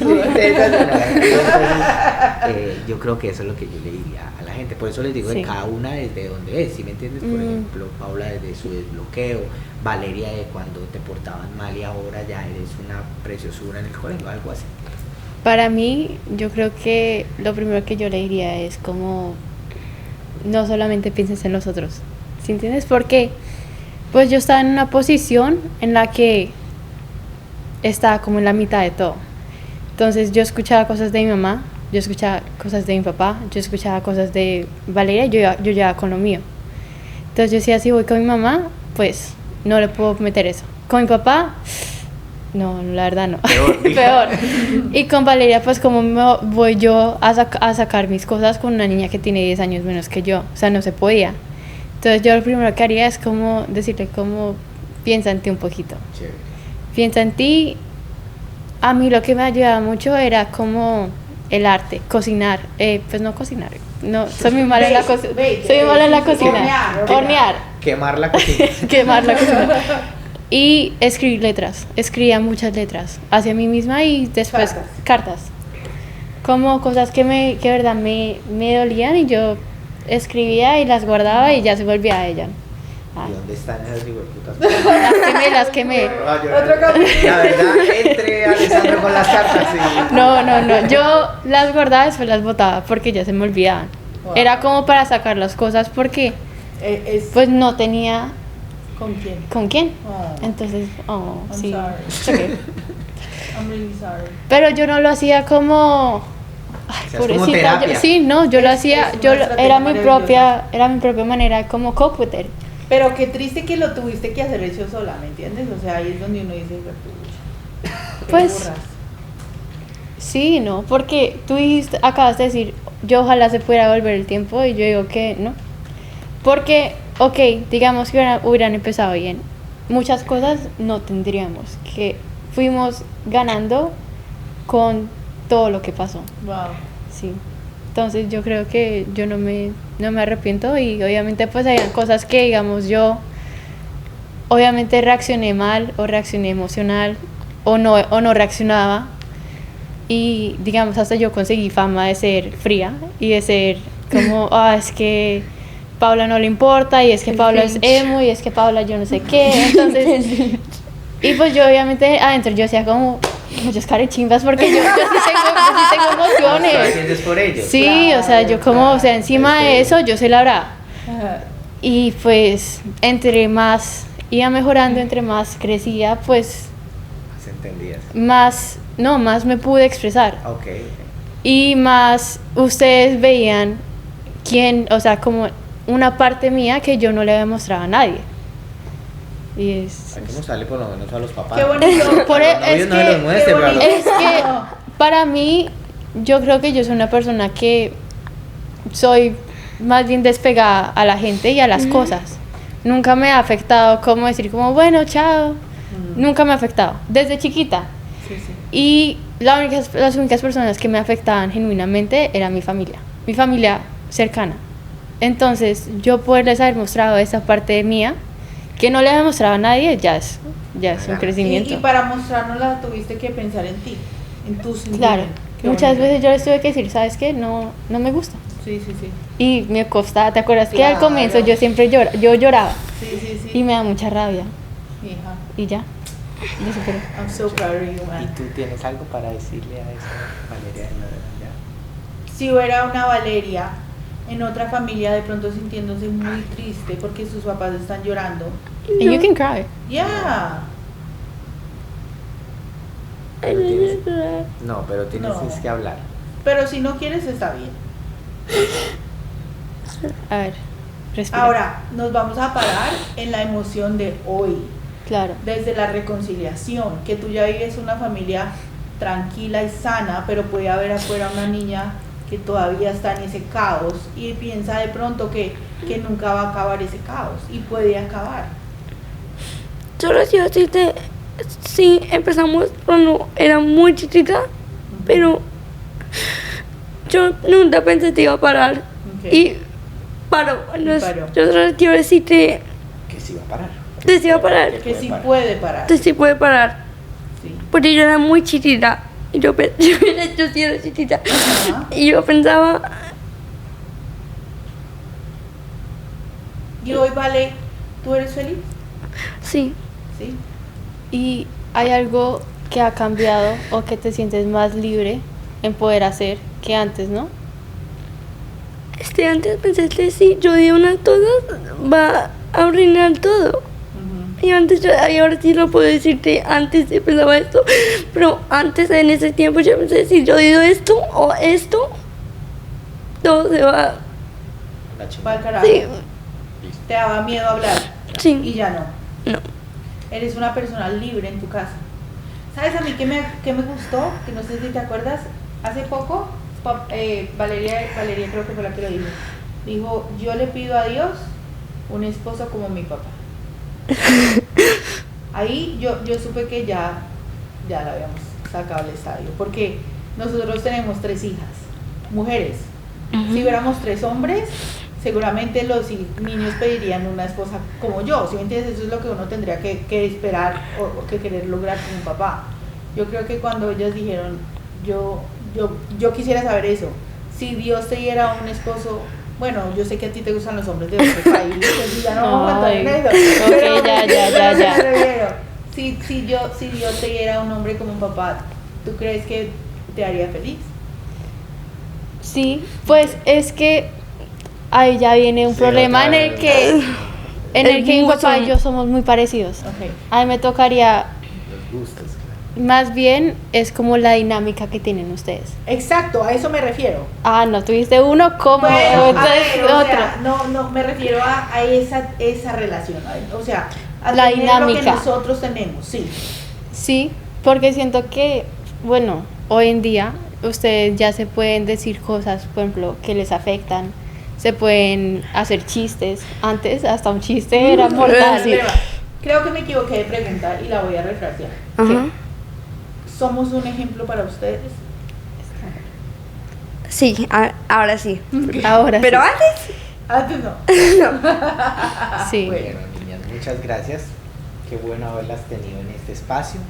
[SPEAKER 2] Entonces, yo creo que eso es lo que yo le diría a la gente. Por eso les digo
[SPEAKER 3] Sí.
[SPEAKER 2] de cada una desde donde es, ¿sí me entiendes? Por ejemplo, Paula desde su desbloqueo, Valeria de cuando te portabas mal y ahora ya eres una preciosura en el colegio, algo así.
[SPEAKER 3] Para mí, yo creo que lo primero que yo le diría es como, no solamente pienses en los otros, ¿sí entiendes? Porque pues yo estaba en una posición en la que estaba como en la mitad de todo. Entonces yo escuchaba cosas de mi mamá, yo escuchaba cosas de mi papá, yo escuchaba cosas de Valeria, yo ya con lo mío. Entonces yo decía, si voy con mi mamá, pues no le puedo meter eso. Con mi papá, no, la verdad no.
[SPEAKER 2] Peor.
[SPEAKER 3] Peor. Y con Valeria, pues como voy yo a sacar mis cosas con una niña que tiene 10 años menos que yo, o sea, no se podía. Entonces yo lo primero que haría es como decirle como, piensa en ti un poquito.
[SPEAKER 2] Chévere.
[SPEAKER 3] Piensa en ti. A mí lo que me ayudaba mucho era como el arte, cocinar. Pues no cocinar, no, soy muy mala en la cocina. Soy muy mala en la cocina. Hornear.
[SPEAKER 2] Quemar la cocina.
[SPEAKER 3] Quemar la cocina. Y escribir letras. Escribía muchas letras hacia mí misma y después cartas. Como cosas que de verdad me dolían, y yo escribía y las guardaba y ya se volvía a ella.
[SPEAKER 2] ¿Y dónde están esas hijueputas?
[SPEAKER 3] Las quemé.
[SPEAKER 1] Otro capítulo.
[SPEAKER 2] La verdad, entre Alessandro con las cartas. Sí.
[SPEAKER 3] No, yo las guardaba y después las botaba porque ya se me olvidaban.
[SPEAKER 1] Wow.
[SPEAKER 3] Era como para sacar las cosas porque pues no tenía
[SPEAKER 1] ¿Con quién?
[SPEAKER 3] con quién.
[SPEAKER 1] Oh.
[SPEAKER 3] Entonces,
[SPEAKER 1] I'm
[SPEAKER 3] sí.
[SPEAKER 1] sorry.
[SPEAKER 3] It's okay.
[SPEAKER 1] I'm really sorry.
[SPEAKER 3] Pero yo no lo hacía como, ay,
[SPEAKER 2] O sea, es como
[SPEAKER 3] pobrecita,
[SPEAKER 2] terapia.
[SPEAKER 3] sí, no, yo lo hacía,
[SPEAKER 1] es una
[SPEAKER 3] yo
[SPEAKER 1] estrategia
[SPEAKER 3] era mi
[SPEAKER 1] maravillosa.
[SPEAKER 3] propia manera como cope with it.
[SPEAKER 1] Pero qué triste que lo tuviste que hacer hecho sola, ¿me entiendes? O sea, ahí es donde uno dice, "Pucha, qué
[SPEAKER 3] Pues,
[SPEAKER 1] burras".
[SPEAKER 3] Sí, no, porque acabas de decir, yo ojalá se pudiera volver el tiempo, y yo digo que no. Porque, ok, digamos que hubieran empezado bien, muchas cosas no tendríamos, que fuimos ganando con todo lo que pasó,
[SPEAKER 1] Wow.
[SPEAKER 3] sí. Entonces yo creo que yo no me arrepiento, y obviamente pues habían cosas que, digamos, yo obviamente reaccioné mal o reaccioné emocional o no reaccionaba, y digamos hasta yo conseguí fama de ser fría y de ser como, es que Paula no le importa, y es que
[SPEAKER 4] El
[SPEAKER 3] Paula es
[SPEAKER 4] Grinch.
[SPEAKER 3] emo, y es que Paula yo no sé qué, entonces y pues yo obviamente adentro yo hacía como muchas carechimbas porque yo sí tengo
[SPEAKER 2] Lo
[SPEAKER 3] emociones.
[SPEAKER 2] sientes por ellos.
[SPEAKER 3] Sí, o sea, yo como, o sea, encima de eso yo soy la brava.
[SPEAKER 1] Ajá.
[SPEAKER 3] Y pues entre más iba mejorando, entre más crecía, pues
[SPEAKER 2] ¿Se entendías?
[SPEAKER 3] más me pude expresar.
[SPEAKER 2] Ok.
[SPEAKER 3] Y más ustedes veían o sea, como una parte mía que yo no le había mostrado a nadie. Y
[SPEAKER 2] Hay que mostrarle por lo menos a los papás.
[SPEAKER 1] Qué bonito.
[SPEAKER 3] Por
[SPEAKER 2] A los
[SPEAKER 3] es
[SPEAKER 2] novios no se los
[SPEAKER 3] que-
[SPEAKER 2] muestre,
[SPEAKER 1] qué
[SPEAKER 2] pero a los-
[SPEAKER 1] bonito.
[SPEAKER 3] Es que para mí, yo creo que yo soy una persona que soy más bien despegada a la gente y a las cosas. Nunca me ha afectado como decir como, bueno, chao. Nunca me ha afectado, desde chiquita.
[SPEAKER 1] Sí, sí.
[SPEAKER 3] Y las únicas personas que me afectaban genuinamente era mi familia cercana. Entonces, yo poderles haber mostrado esa parte mía, que no le había mostrado a nadie, ya es un crecimiento.
[SPEAKER 1] Y para mostrárnosla tuviste que pensar en ti, en tus
[SPEAKER 3] Claro,
[SPEAKER 1] sentimientos. Qué
[SPEAKER 3] muchas
[SPEAKER 1] bonito.
[SPEAKER 3] veces yo les tuve que decir, ¿sabes qué? No me gusta.
[SPEAKER 1] Sí, sí, sí.
[SPEAKER 3] Y me costaba, ¿te acuerdas que al
[SPEAKER 1] Claro.
[SPEAKER 3] comienzo yo siempre yo lloraba
[SPEAKER 1] Sí, sí, sí.
[SPEAKER 3] y me da mucha rabia
[SPEAKER 1] Hija,
[SPEAKER 3] y ya, yo superé.
[SPEAKER 1] I'm so proud of you,
[SPEAKER 2] ¿Y
[SPEAKER 1] man.
[SPEAKER 2] tú tienes algo para decirle a esa Valeria de la
[SPEAKER 1] Si hubiera una Valeria en otra familia de pronto sintiéndose muy triste porque sus papás están llorando.
[SPEAKER 3] And you can cry.
[SPEAKER 1] Yeah.
[SPEAKER 2] No, pero tienes
[SPEAKER 1] No.
[SPEAKER 2] es que hablar.
[SPEAKER 1] Pero si no quieres está bien.
[SPEAKER 3] A ver, respira.
[SPEAKER 1] Ahora nos vamos a parar en la emoción de hoy,
[SPEAKER 3] Claro.
[SPEAKER 1] desde la reconciliación, que tú ya vives una familia tranquila y sana, pero puede haber afuera una niña que todavía está en ese caos y piensa de pronto que nunca va a acabar ese caos y puede acabar.
[SPEAKER 4] Solo quiero decirte, sí, empezamos cuando era muy chiquita, pero yo nunca pensé que iba a parar.
[SPEAKER 1] Ok.
[SPEAKER 4] Y paró. Entonces,
[SPEAKER 1] paró.
[SPEAKER 4] yo solo quiero decirte
[SPEAKER 2] Que sí va a parar.
[SPEAKER 4] que sí va a parar,
[SPEAKER 1] Que sí puede parar.
[SPEAKER 4] que sí puede parar.
[SPEAKER 1] Sí.
[SPEAKER 4] Porque yo era muy chiquita. Y yo sí era chiquita.
[SPEAKER 1] Ajá.
[SPEAKER 4] Y yo pensaba,
[SPEAKER 1] Y hoy, Vale, ¿tú eres feliz?
[SPEAKER 4] sí,
[SPEAKER 1] Sí.
[SPEAKER 3] ¿Y hay algo que ha cambiado o que te sientes más libre en poder hacer que antes, no?
[SPEAKER 4] antes pensé que si yo di una cosa, va a arruinar todo.
[SPEAKER 1] Ujú.
[SPEAKER 4] Y y ahora sí lo puedo decirte, antes yo pensaba esto, pero antes en ese tiempo yo pensé, si yo digo esto o esto, todo se va,
[SPEAKER 2] La
[SPEAKER 1] Va al
[SPEAKER 2] chingada.
[SPEAKER 1] carajo.
[SPEAKER 4] sí,
[SPEAKER 1] Te daba miedo hablar y
[SPEAKER 4] sí,
[SPEAKER 1] ya no.
[SPEAKER 4] no.
[SPEAKER 1] Eres una persona libre en tu casa. ¿Sabes a mí qué me gustó? Que no sé si te acuerdas. Hace poco, Valeria creo que fue la que lo dijo. Dijo, yo le pido a Dios un esposo como mi papá. Ahí yo supe que ya la habíamos sacado del estadio. Porque nosotros tenemos 3 hijas, mujeres. Si hubiéramos 3 hombres, seguramente los niños pedirían una esposa como yo, ¿sí me entiendes? Eso es lo que uno tendría que esperar o que querer lograr con un papá. Yo creo que cuando ellas dijeron, yo quisiera saber eso, si Dios te diera un esposo, bueno, yo sé que a ti te gustan los hombres de otros países, y ya no vamos a entrar en
[SPEAKER 3] Ay,
[SPEAKER 1] eso.
[SPEAKER 3] ok,
[SPEAKER 1] Pero
[SPEAKER 3] ya.
[SPEAKER 1] me refiero, si Dios te diera un hombre como un papá, ¿tú crees que te haría feliz?
[SPEAKER 3] Sí, pues es que ahí ya viene un
[SPEAKER 2] Sí,
[SPEAKER 3] problema
[SPEAKER 2] otra
[SPEAKER 3] en el
[SPEAKER 2] vez.
[SPEAKER 3] que mi
[SPEAKER 4] mucho.
[SPEAKER 3] papá y yo somos muy parecidos.
[SPEAKER 1] Ok.
[SPEAKER 3] A mí me tocaría,
[SPEAKER 2] Los gustos, claro.
[SPEAKER 3] más bien es como la dinámica que tienen ustedes.
[SPEAKER 1] Exacto, a eso me refiero.
[SPEAKER 3] Ah, no, tuviste uno como
[SPEAKER 1] Bueno, a
[SPEAKER 3] entonces
[SPEAKER 1] ver, o
[SPEAKER 3] otro.
[SPEAKER 1] sea, no, me refiero a esa relación, o sea, a
[SPEAKER 3] La
[SPEAKER 1] tener lo que
[SPEAKER 3] dinámica.
[SPEAKER 1] nosotros tenemos, sí.
[SPEAKER 3] Sí, porque siento que, bueno, hoy en día ustedes ya se pueden decir cosas, por ejemplo, que les afectan, se pueden hacer chistes. Antes hasta un chiste era mortal.
[SPEAKER 1] Espera, creo que me equivoqué de pregunta y la voy a refrasear.
[SPEAKER 4] Ajá.
[SPEAKER 1] ¿Somos un ejemplo para ustedes?
[SPEAKER 4] Sí, ahora sí.
[SPEAKER 3] Ahora
[SPEAKER 4] Pero
[SPEAKER 3] sí.
[SPEAKER 4] antes,
[SPEAKER 1] Antes no.
[SPEAKER 3] Sí.
[SPEAKER 1] Bueno.
[SPEAKER 2] Bueno, niñas, muchas gracias. Qué bueno haberlas tenido en este espacio,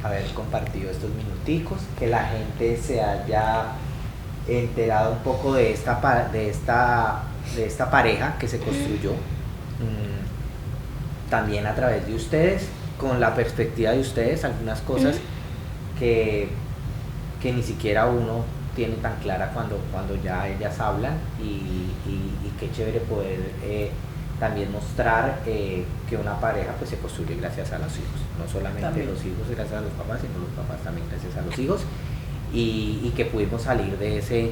[SPEAKER 2] haber compartido estos minuticos, que la gente se haya enterado un poco de esta pareja que se construyó, también a través de ustedes, con la perspectiva de ustedes, algunas cosas que ni siquiera uno tiene tan clara cuando ya ellas hablan y qué chévere poder también mostrar que una pareja pues se construye gracias a los hijos, no solamente
[SPEAKER 1] También.
[SPEAKER 2] los hijos gracias a los papás, sino los papás también gracias a los hijos, y que pudimos salir de ese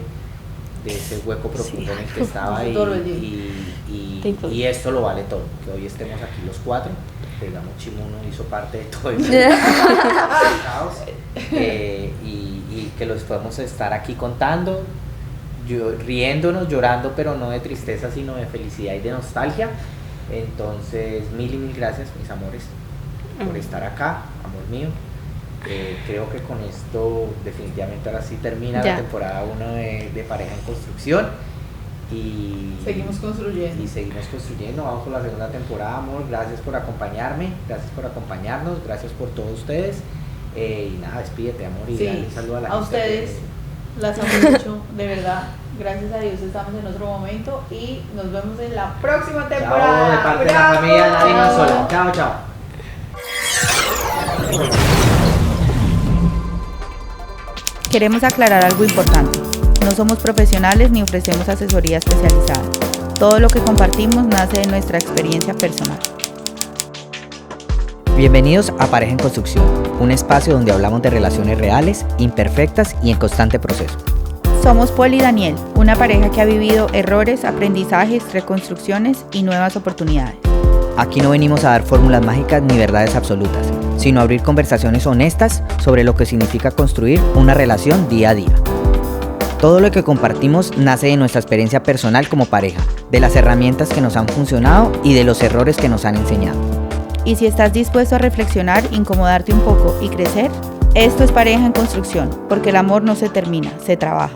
[SPEAKER 2] hueco profundo en el que estaba, y esto lo vale todo, que hoy estemos aquí los cuatro, que digamos Chimuno hizo parte de todo eso, y que los podemos estar aquí contando, riéndonos, llorando, pero no de tristeza, sino de felicidad y de nostalgia. Entonces, mil y mil gracias, mis amores, por estar acá, amor mío. Creo que con esto definitivamente ahora sí termina la temporada 1 de Pareja en Construcción, y
[SPEAKER 1] seguimos construyendo. Vamos por la segunda temporada, amor. Gracias por acompañarme, gracias por acompañarnos, gracias por todos ustedes, y nada, despídete, amor, y dale un saludo a la gente. A ustedes las amo mucho, de verdad. Gracias a Dios estamos en otro momento y nos vemos en la próxima temporada.
[SPEAKER 2] Chao, de parte de la familia Nadie Más Sola. Chao, chao.
[SPEAKER 1] Queremos aclarar algo importante. No somos profesionales ni ofrecemos asesoría especializada. Todo lo que compartimos nace de nuestra experiencia personal.
[SPEAKER 2] Bienvenidos a Pareja en Construcción, un espacio donde hablamos de relaciones reales, imperfectas y en constante proceso.
[SPEAKER 1] Somos Paul y Daniel, una pareja que ha vivido errores, aprendizajes, reconstrucciones y nuevas oportunidades.
[SPEAKER 2] Aquí no venimos a dar fórmulas mágicas ni verdades absolutas, sino a abrir conversaciones honestas sobre lo que significa construir una relación día a día. Todo lo que compartimos nace de nuestra experiencia personal como pareja, de las herramientas que nos han funcionado y de los errores que nos han enseñado.
[SPEAKER 1] Y si estás dispuesto a reflexionar, incomodarte un poco y crecer, esto es Pareja en Construcción, porque el amor no se termina, se trabaja.